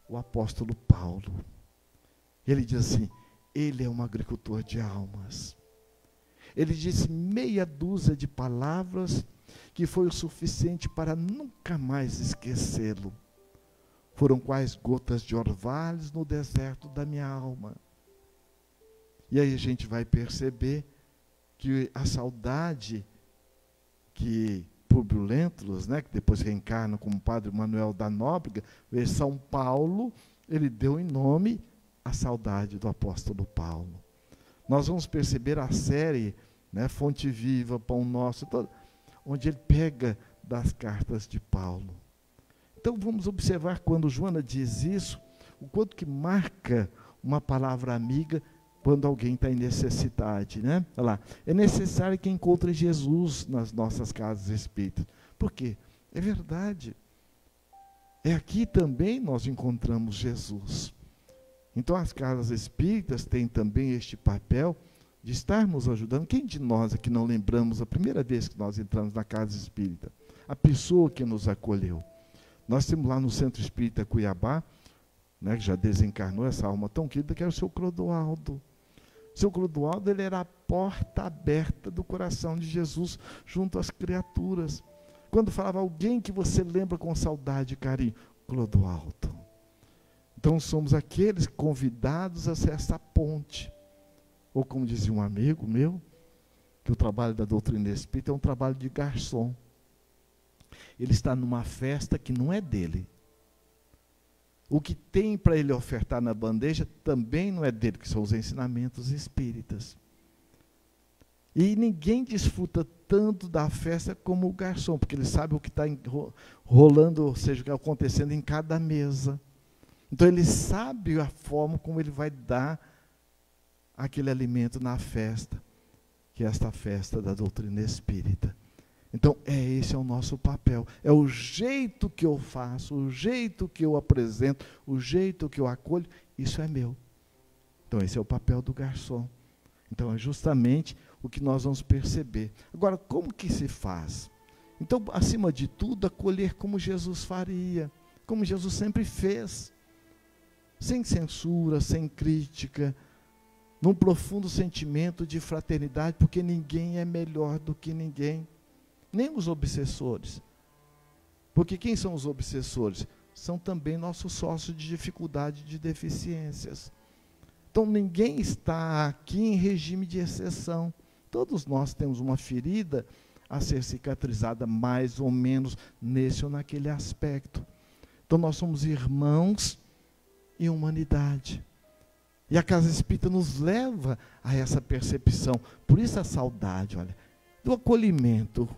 O apóstolo Paulo. Ele diz assim, ele é um agricultor de almas. Ele disse meia dúzia de palavras que foi o suficiente para nunca mais esquecê-lo. Foram quais gotas de orvalhos no deserto da minha alma. E aí a gente vai perceber que a saudade que Públio Lentulus, né, que depois reencarna como Padre Manuel da Nóbrega, São Paulo, ele deu em nome a saudade do apóstolo Paulo. Nós vamos perceber a série, né, Fonte Viva, Pão Nosso, onde ele pega das cartas de Paulo. Então vamos observar quando Joana diz isso, o quanto que marca uma palavra amiga quando alguém está em necessidade, né? Olha lá, é necessário que encontre Jesus nas nossas casas espíritas. Por quê? É verdade. É aqui também nós encontramos Jesus. Então as casas espíritas têm também este papel de estarmos ajudando. Quem de nós aqui não lembramos a primeira vez que nós entramos na casa espírita? A pessoa que nos acolheu. Nós temos lá no Centro Espírita Cuiabá, né, que já desencarnou essa alma tão querida, que é o seu Clodoaldo. O seu Clodoaldo, ele era a porta aberta do coração de Jesus junto às criaturas. Quando falava alguém que você lembra com saudade e carinho, Clodoaldo. Então somos aqueles convidados a ser essa ponte. Ou como dizia um amigo meu, que o trabalho da doutrina espírita é um trabalho de garçom. Ele está numa festa que não é dele. O que tem para ele ofertar na bandeja também não é dele, que são os ensinamentos espíritas. E ninguém desfruta tanto da festa como o garçom, porque ele sabe o que está rolando, ou seja, o que está acontecendo em cada mesa. Então ele sabe a forma como ele vai dar aquele alimento na festa, que é esta festa da doutrina espírita. Então, esse é o nosso papel. É o jeito que eu faço, o jeito que eu apresento, o jeito que eu acolho, isso é meu. Então, esse é o papel do garçom. Então, é justamente o que nós vamos perceber. Agora, como que se faz? Então, acima de tudo, acolher como Jesus faria, como Jesus sempre fez. Sem censura, sem crítica, num profundo sentimento de fraternidade, porque ninguém é melhor do que ninguém. Nem os obsessores. Porque quem são os obsessores? São também nossos sócios de dificuldade, de deficiências. Então ninguém está aqui em regime de exceção. Todos nós temos uma ferida a ser cicatrizada mais ou menos nesse ou naquele aspecto. Então nós somos irmãos em humanidade. E a casa espírita nos leva a essa percepção. Por isso a saudade, olha, do acolhimento.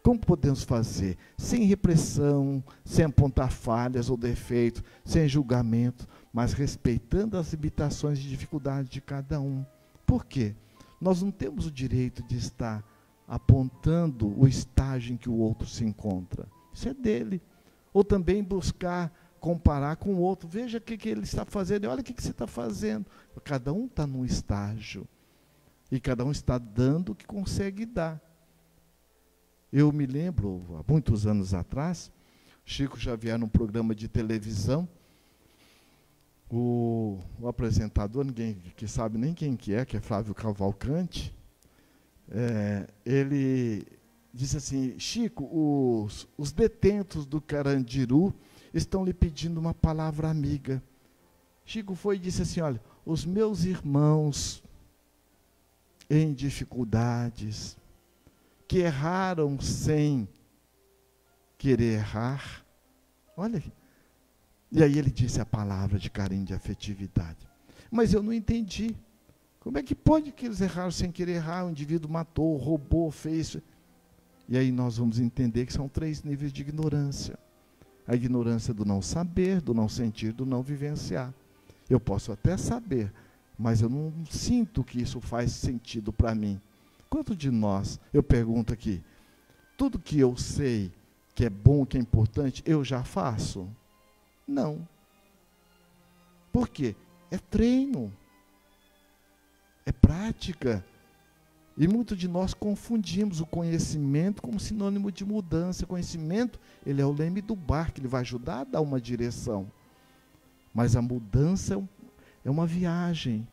Como podemos fazer? Sem repressão, sem apontar falhas ou defeitos, sem julgamento, mas respeitando as limitações e dificuldades de cada um. Por quê? Nós não temos o direito de estar apontando o estágio em que o outro se encontra. Isso é dele. Ou também buscar comparar com o outro. Veja o que ele está fazendo, olha o que você está fazendo. Cada um está num estágio. E cada um está dando o que consegue dar. Eu me lembro, há muitos anos atrás, Chico Xavier, num programa de televisão, o apresentador, ninguém que sabe nem quem que é Flávio Cavalcante, ele disse assim: Chico, os detentos do Carandiru estão lhe pedindo uma palavra amiga. Chico foi e disse assim: olha, os meus irmãos em dificuldades, que erraram sem querer errar, olha, e aí ele disse a palavra de carinho, de afetividade. Mas eu não entendi. Como é que pode que eles erraram sem querer errar? O indivíduo matou, roubou, fez. E aí nós vamos entender que são 3 níveis de ignorância. A ignorância do não saber, do não sentir, do não vivenciar. Eu posso até saber, mas eu não sinto que isso faz sentido para mim. Quanto de nós, eu pergunto aqui, tudo que eu sei que é bom, que é importante, eu já faço? Não. Por quê? É treino. É prática. E muitos de nós confundimos o conhecimento como sinônimo de mudança. Conhecimento, ele é o leme do barco, ele vai ajudar a dar uma direção. Mas a mudança é uma viagem.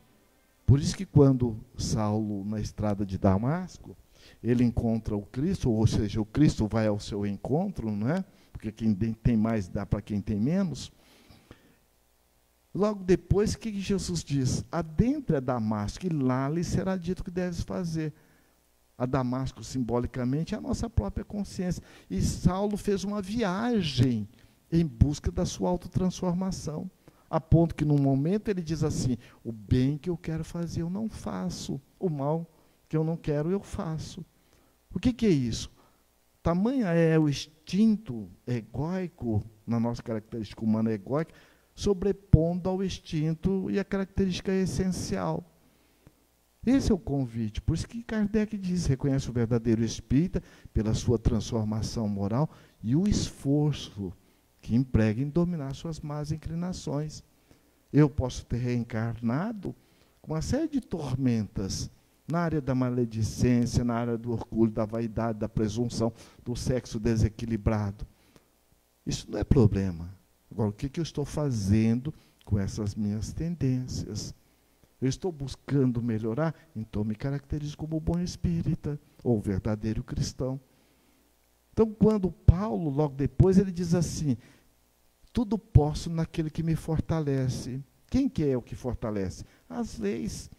Por isso que quando Saulo, na estrada de Damasco, ele encontra o Cristo, ou seja, o Cristo vai ao seu encontro, não é? Porque quem tem mais dá para quem tem menos. Logo depois, o que Jesus diz? Adentre a Damasco, e lá lhe será dito o que deves fazer. A Damasco, simbolicamente, é a nossa própria consciência. E Saulo fez uma viagem em busca da sua autotransformação. A ponto que, num momento, ele diz assim: o bem que eu quero fazer, eu não faço. O mal que eu não quero, eu faço. O que é isso? Tamanha é o instinto egóico, na nossa característica humana egóica, sobrepondo ao instinto e a característica essencial. Esse é o convite. Por isso que Kardec diz: reconhece o verdadeiro espírita pela sua transformação moral e o esforço que emprega em dominar suas más inclinações. Eu posso ter reencarnado com uma série de tormentas na área da maledicência, na área do orgulho, da vaidade, da presunção, do sexo desequilibrado. Isso não é problema. Agora, o que eu estou fazendo com essas minhas tendências? Eu estou buscando melhorar? Então me caracterizo como bom espírita, ou verdadeiro cristão. Então, quando Paulo, logo depois, ele diz assim: tudo posso naquele que me fortalece. Quem que é o que fortalece? As leis.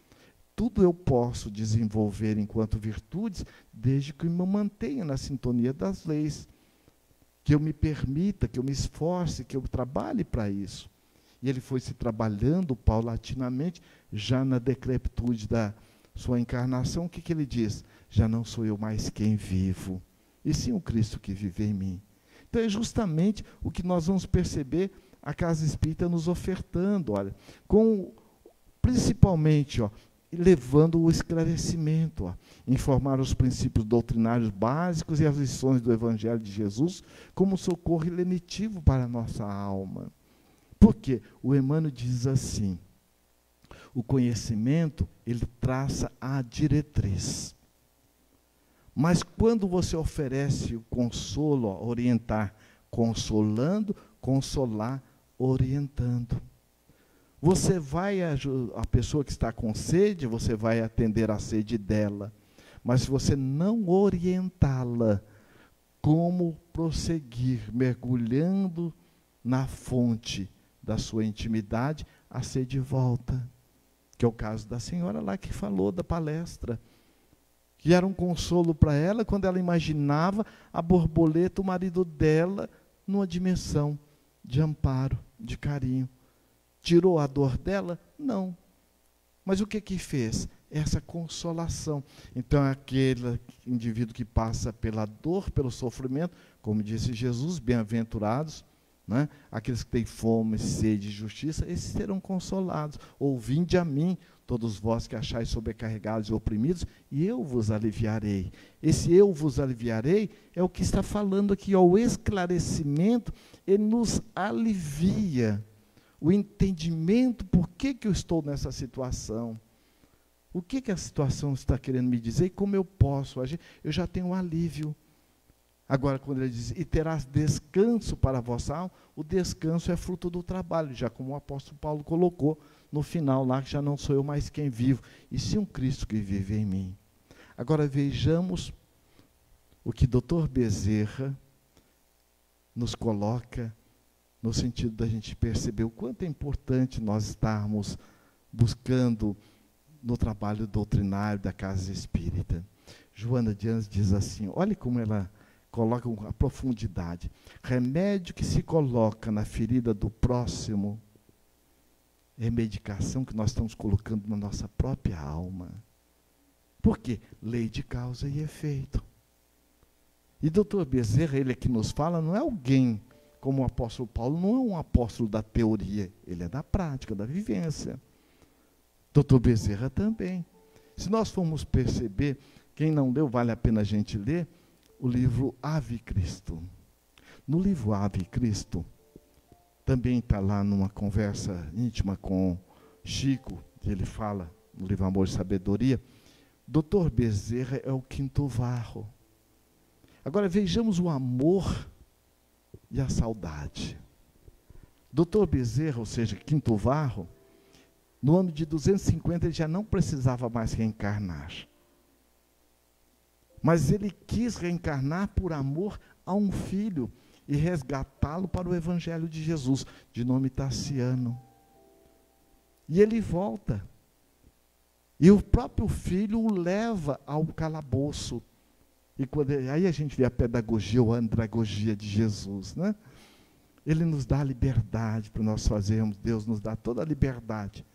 Tudo eu posso desenvolver enquanto virtudes, desde que eu me mantenha na sintonia das leis. Que eu me permita, que eu me esforce, que eu trabalhe para isso. E ele foi se trabalhando paulatinamente, já na decrepitude da sua encarnação. O que ele diz? Já não sou eu mais quem vivo, e sim o Cristo que vive em mim. Então é justamente o que nós vamos perceber a Casa Espírita nos ofertando, olha, principalmente, levando o esclarecimento, informar os princípios doutrinários básicos e as lições do Evangelho de Jesus como socorro lenitivo para a nossa alma. Por quê? O Emmanuel diz assim: o conhecimento, ele traça a diretriz. Mas quando você oferece o consolo, orientar, consolando, consolar, orientando. Você vai, a pessoa que está com sede, você vai atender a sede dela. Mas se você não orientá-la, como prosseguir mergulhando na fonte da sua intimidade, a sede volta. Que é o caso da senhora lá que falou da palestra. Que era um consolo para ela quando ela imaginava a borboleta, o marido dela, numa dimensão de amparo, de carinho. Tirou a dor dela? Não. Mas o que fez? Essa consolação. Então, aquele indivíduo que passa pela dor, pelo sofrimento, como disse Jesus, bem-aventurados né? Aqueles que têm fome, sede e justiça, esses serão consolados. Ou vinde a mim, todos vós que achais sobrecarregados e oprimidos, e eu vos aliviarei. Esse eu vos aliviarei é o que está falando aqui, ó, o esclarecimento, ele nos alivia. O entendimento, por que eu estou nessa situação. O que a situação está querendo me dizer e como eu posso agir? Eu já tenho um alívio. Agora, quando ele diz, e terás descanso para a vossa alma, o descanso é fruto do trabalho, já como o apóstolo Paulo colocou no final lá, que já não sou eu mais quem vivo, e sim um Cristo que vive em mim. Agora vejamos o que Dr. Bezerra nos coloca, no sentido da gente perceber o quanto é importante nós estarmos buscando no trabalho doutrinário da casa espírita. Joana de Anjos diz assim, olha como ela coloca a profundidade. Remédio que se coloca na ferida do próximo é medicação que nós estamos colocando na nossa própria alma. Por quê? Lei de causa e efeito. E Dr. Bezerra, ele aqui nos fala, não é alguém como o apóstolo Paulo, não é um apóstolo da teoria, ele é da prática, da vivência. Dr. Bezerra também. Se nós formos perceber, quem não leu, vale a pena a gente ler, o livro Ave Cristo. No livro Ave Cristo, também está lá numa conversa íntima com Chico, que ele fala no livro Amor e Sabedoria, Dr. Bezerra é o quinto varro. Agora vejamos o amor e a saudade. Dr. Bezerra, ou seja, quinto varro, no ano de 250 ele já não precisava mais reencarnar. Mas ele quis reencarnar por amor a um filho e resgatá-lo para o Evangelho de Jesus, de nome Tassiano. E ele volta. E o próprio filho o leva ao calabouço. E aí a gente vê a pedagogia ou a andragogia de Jesus, né? Ele nos dá a liberdade para nós fazermos, Deus nos dá toda a liberdade.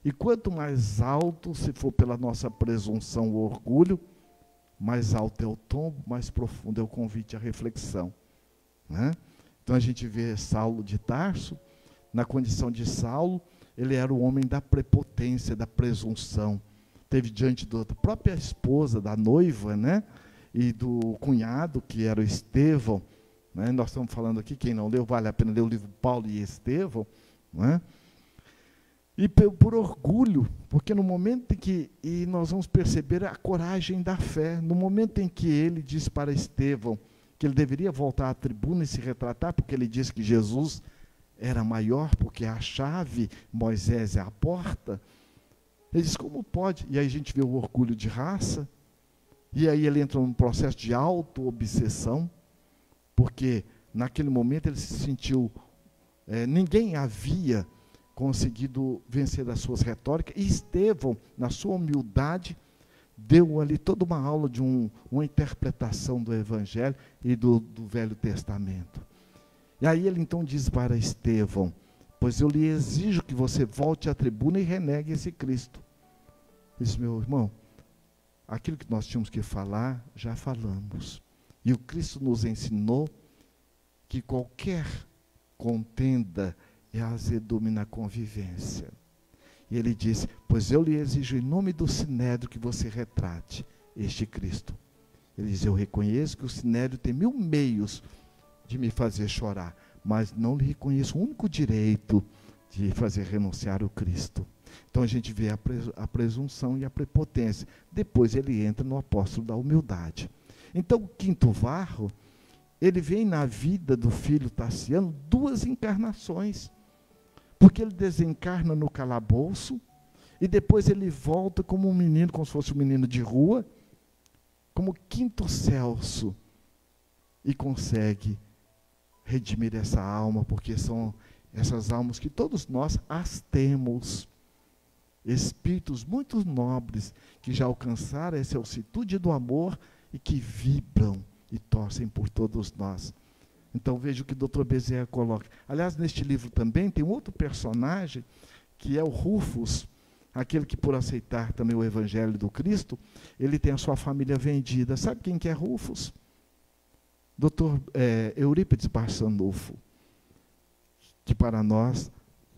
E quanto mais alto, se for pela nossa presunção ou orgulho, mais alto é o tombo, mais profundo é o convite à reflexão, né? Então a gente vê Saulo de Tarso, na condição de Saulo, ele era o homem da prepotência, da presunção. Teve diante da própria esposa, da noiva, né? E do cunhado, que era o Estevão, né? Nós estamos falando aqui, quem não leu, vale a pena ler o livro Paulo e Estevão, né? E por orgulho, porque no momento em que, e nós vamos perceber a coragem da fé, no momento em que ele disse para Estevão que ele deveria voltar à tribuna e se retratar, porque ele disse que Jesus era maior, porque a chave, Moisés é a porta, ele diz, como pode? E aí a gente vê o orgulho de raça, e aí ele entra num processo de auto-obsessão, porque naquele momento ele se sentiu, ninguém havia conseguido vencer as suas retóricas, e Estevão, na sua humildade, deu ali toda uma aula de uma interpretação do Evangelho e do Velho Testamento. E aí ele então diz para Estevão, pois eu lhe exijo que você volte à tribuna e renegue esse Cristo. Ele diz, meu irmão, aquilo que nós tínhamos que falar, já falamos. E o Cristo nos ensinou que qualquer contenda é azedume na convivência. E ele disse, pois eu lhe exijo em nome do Sinédrio que você retrate este Cristo. Ele diz, eu reconheço que o Sinédrio tem 1000 meios de me fazer chorar, mas não lhe reconheço o único direito de fazer renunciar o Cristo. Então a gente vê a presunção e a prepotência. Depois ele entra no apóstolo da humildade. Então o quinto varro, ele vem na vida do filho Tassiano 2 encarnações. Porque ele desencarna no calabouço e depois ele volta como um menino, como se fosse um menino de rua, como quinto Celso, e consegue redimir essa alma, porque são essas almas que todos nós as temos. Espíritos muito nobres que já alcançaram essa altitude do amor e que vibram e torcem por todos nós. Então veja o que o Dr. Bezerra coloca. Aliás, neste livro também tem outro personagem, que é o Rufus, aquele que por aceitar também o Evangelho do Cristo, ele tem a sua família vendida. Sabe quem que é Rufus? Dr. Eurípides Barçanufo. que para nós,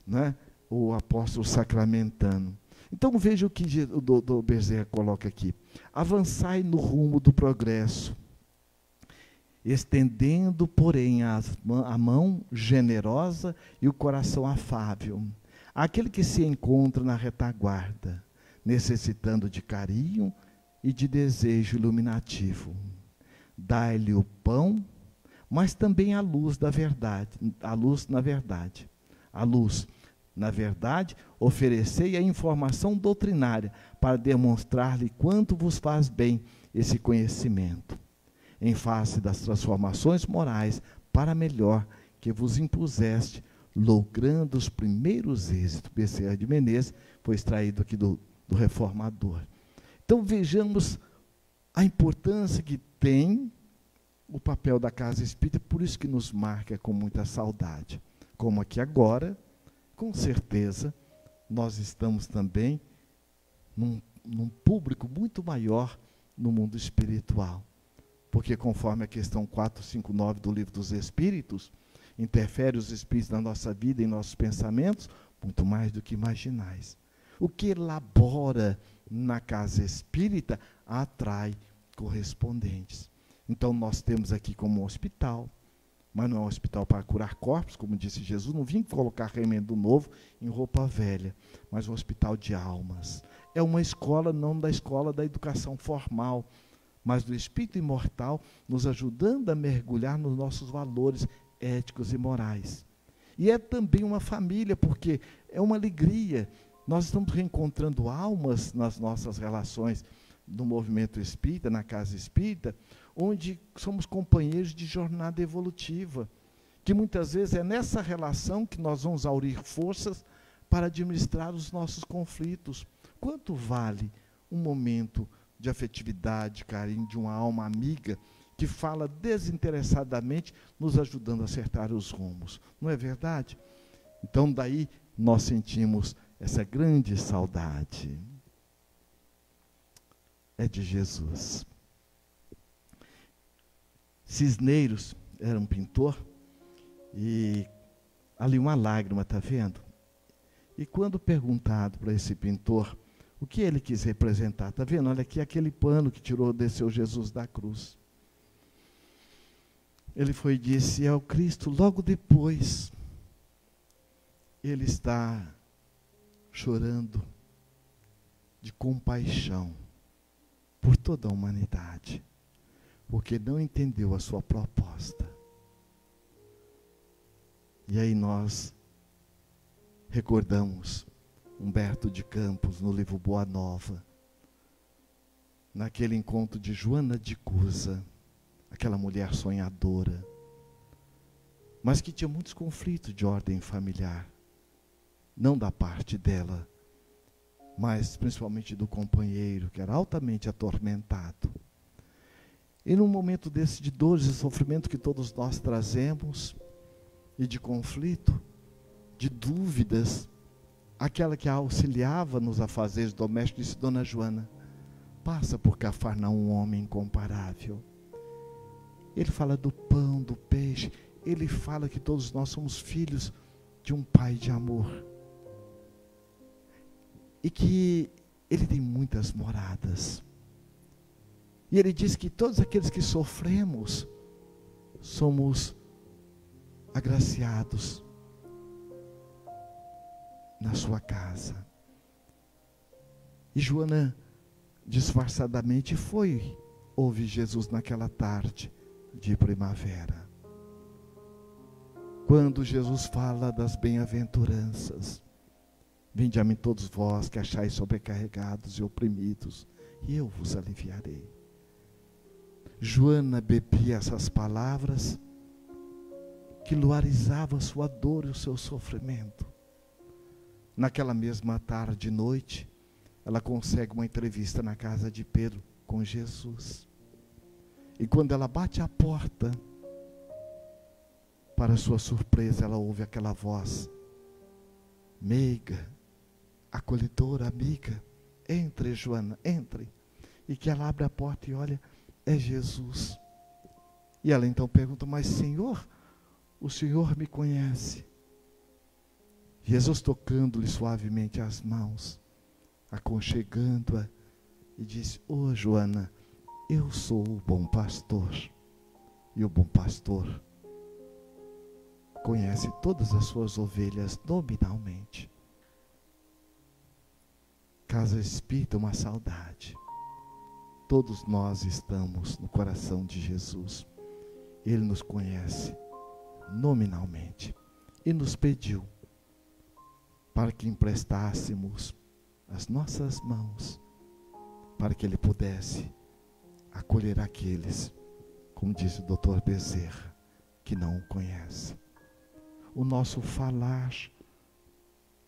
né, o apóstolo sacramentano. Então veja o que o Dr. Bezerra coloca aqui. Avançai no rumo do progresso, estendendo, porém, a mão generosa e o coração afável àquele que se encontra na retaguarda, necessitando de carinho e de desejo iluminativo. Dai-lhe o pão, mas também a luz da verdade, a luz na verdade. A luz, na verdade, oferecei a informação doutrinária para demonstrar-lhe quanto vos faz bem esse conhecimento, em face das transformações morais para melhor que vos impuseste, logrando os primeiros êxitos. Bezerra de Menezes foi extraído aqui do Reformador. Então vejamos a importância que tem o papel da casa espírita, por isso que nos marca com muita saudade. Como aqui agora, com certeza, nós estamos também num público muito maior no mundo espiritual. Porque conforme a questão 459 do Livro dos Espíritos, interfere os espíritos na nossa vida e em nossos pensamentos, muito mais do que imaginais. O que elabora na casa espírita atrai correspondentes. Então nós temos aqui como um hospital, mas não é um hospital para curar corpos, como disse Jesus, não vim colocar remendo novo em roupa velha, mas um hospital de almas. É uma escola, não da escola da educação formal, mas do espírito imortal, nos ajudando a mergulhar nos nossos valores éticos e morais. E é também uma família, porque é uma alegria. Nós estamos reencontrando almas nas nossas relações no movimento espírita, na casa espírita, onde somos companheiros de jornada evolutiva, que muitas vezes é nessa relação que nós vamos aurir forças para administrar os nossos conflitos. Quanto vale um momento de afetividade, carinho de uma alma amiga que fala desinteressadamente, nos ajudando a acertar os rumos? Não é verdade? Então daí nós sentimos essa grande saudade. É de Jesus. Cisneiros era um pintor e ali uma lágrima, está vendo? E quando perguntado para esse pintor o que ele quis representar, está vendo? Olha aqui aquele pano que desceu Jesus da cruz. Ele foi e disse, é o Cristo. Logo depois, ele está chorando de compaixão por toda a humanidade, porque não entendeu a sua proposta. E aí nós recordamos Humberto de Campos no livro Boa Nova, naquele encontro de Joana de Cusa, aquela mulher sonhadora, mas que tinha muitos conflitos de ordem familiar, não da parte dela, mas principalmente do companheiro, que era altamente atormentado. E num momento desse de dores e sofrimento que todos nós trazemos, e de conflito, de dúvidas, aquela que a auxiliava nos afazeres domésticos disse, Dona Joana, passa por Cafarnaum um homem incomparável. Ele fala do pão, do peixe, ele fala que todos nós somos filhos de um pai de amor. E que ele tem muitas moradas. E ele diz que todos aqueles que sofremos, somos agraciados na sua casa. E Joana, disfarçadamente, foi ouvir Jesus naquela tarde de primavera. Quando Jesus fala das bem-aventuranças, vinde a mim todos vós que achais sobrecarregados e oprimidos, e eu vos aliviarei. Joana bebia essas palavras que luarizavam a sua dor e o seu sofrimento. Naquela mesma tarde e noite, ela consegue uma entrevista na casa de Pedro com Jesus. E quando ela bate a porta, para sua surpresa, ela ouve aquela voz meiga, acolhedora, amiga, entre, Joana, entre. E que ela abre a porta e olha, é Jesus. E ela então pergunta, mas Senhor, o Senhor me conhece? Jesus tocando-lhe suavemente as mãos, aconchegando-a, e disse: "Ô Joana, eu sou o bom pastor, e o bom pastor conhece todas as suas ovelhas nominalmente." Casa Espírita, uma saudade. Todos nós estamos no coração de Jesus. Ele nos conhece nominalmente e nos pediu para que emprestássemos as nossas mãos, para que Ele pudesse acolher aqueles, como diz o Dr. Bezerra, que não o conhecem. O nosso falar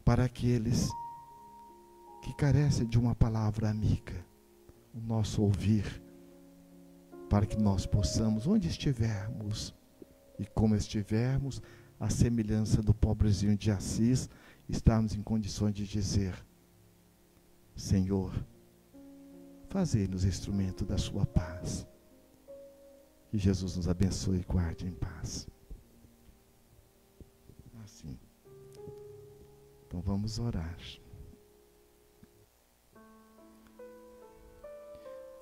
para aqueles que carecem de uma palavra amiga. O nosso ouvir para que nós possamos, onde estivermos e como estivermos, a semelhança do pobrezinho de Assis, estarmos em condições de dizer: Senhor, fazei-nos instrumento da sua paz. Que Jesus nos abençoe e guarde em paz. Assim. Então vamos orar.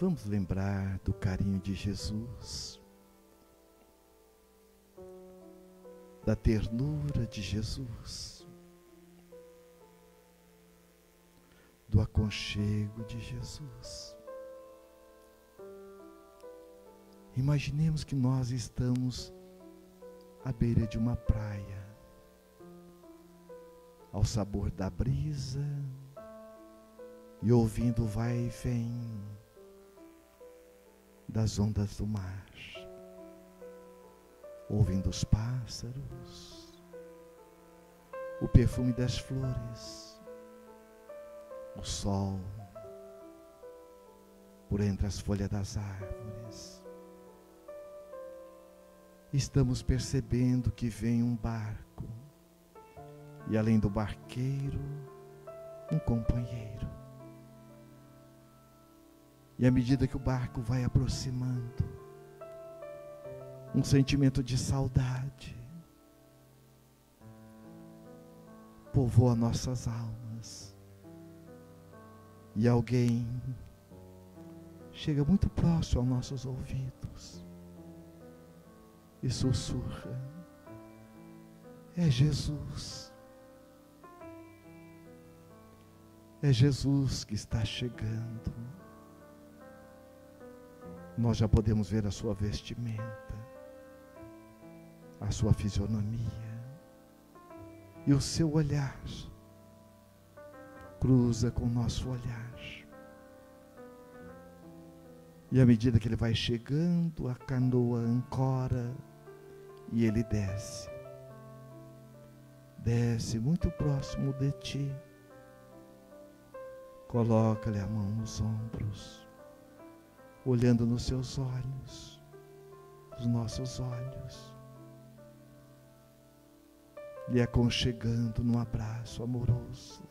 Vamos lembrar do carinho de Jesus, da ternura de Jesus, do aconchego de Jesus. Imaginemos que nós estamos à beira de uma praia, ao sabor da brisa e ouvindo o vai e vem das ondas do mar, ouvindo os pássaros, o perfume das flores, o sol por entre as folhas das árvores. Estamos percebendo que vem um barco e além do barqueiro, um companheiro. E à medida que o barco vai aproximando, um sentimento de saudade povoa nossas almas. E alguém chega muito próximo aos nossos ouvidos e sussurra: é Jesus. É Jesus que está chegando. Nós já podemos ver a sua vestimenta, a sua fisionomia, e o seu olhar cruza com o nosso olhar. E à medida que ele vai chegando, a canoa ancora e ele desce. Desce muito próximo de ti. Coloca-lhe a mão nos ombros, olhando nos seus olhos, nos nossos olhos, lhe aconchegando num abraço amoroso.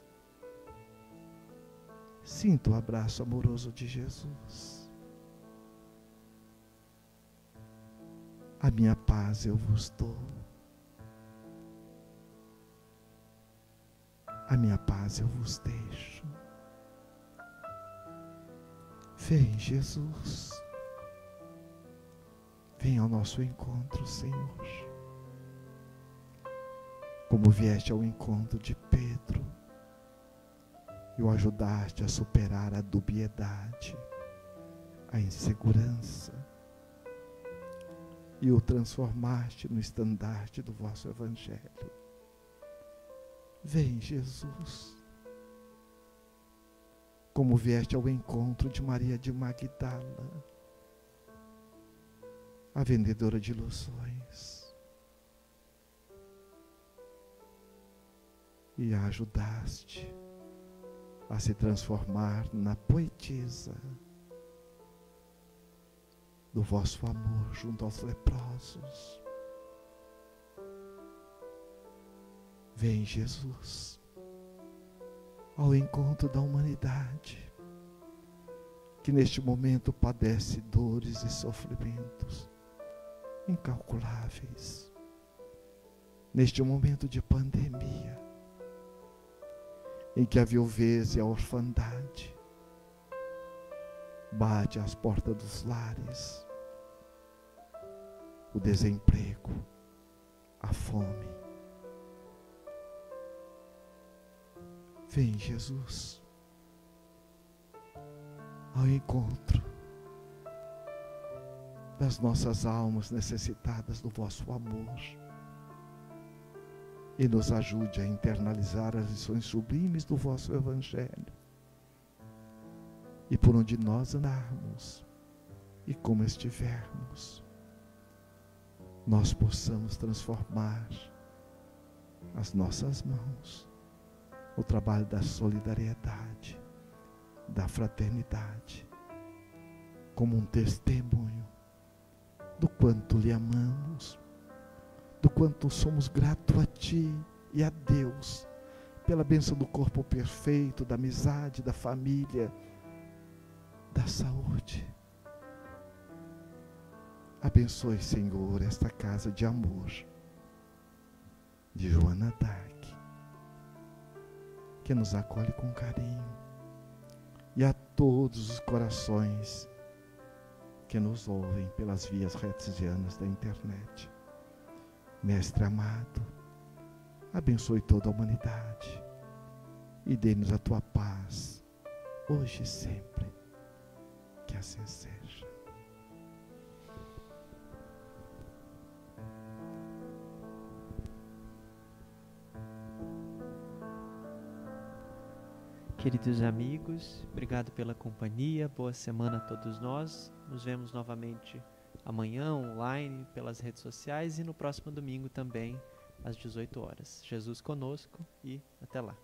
Sinta o abraço amoroso de Jesus. A minha paz eu vos dou. A minha paz eu vos deixo. Vem, Jesus. Vem ao nosso encontro, Senhor. Como vieste ao encontro de Pedro e o ajudaste a superar a dubiedade, a insegurança, e o transformaste no estandarte do vosso Evangelho. Vem, Jesus. Como vieste ao encontro de Maria de Magdala, a vendedora de ilusões, e a ajudaste a se transformar na poetisa do vosso amor junto aos leprosos. Vem, Jesus, ao encontro da humanidade, que neste momento padece dores e sofrimentos incalculáveis. Neste momento de pandemia, em que a viuvez e a orfandade bate às portas dos lares, o desemprego, a fome. Vem, Jesus, ao encontro das nossas almas necessitadas do vosso amor e nos ajude a internalizar as lições sublimes do vosso Evangelho. E por onde nós andarmos e como estivermos, nós possamos transformar as nossas mãos no trabalho da solidariedade, da fraternidade, como um testemunho do quanto lhe amamos, do quanto somos gratos a Ti e a Deus, pela bênção do corpo perfeito, da amizade, da família, da saúde. Abençoe, Senhor, esta casa de amor de Joana d'Arc, que nos acolhe com carinho, e a todos os corações que nos ouvem pelas vias retizianas da internet. Mestre amado, abençoe toda a humanidade e dê-nos a Tua paz, hoje e sempre. Que assim seja. Queridos amigos, obrigado pela companhia, boa semana a todos nós. Nos vemos novamente amanhã online, pelas redes sociais, e no próximo domingo também, às 18 horas. Jesus conosco e até lá.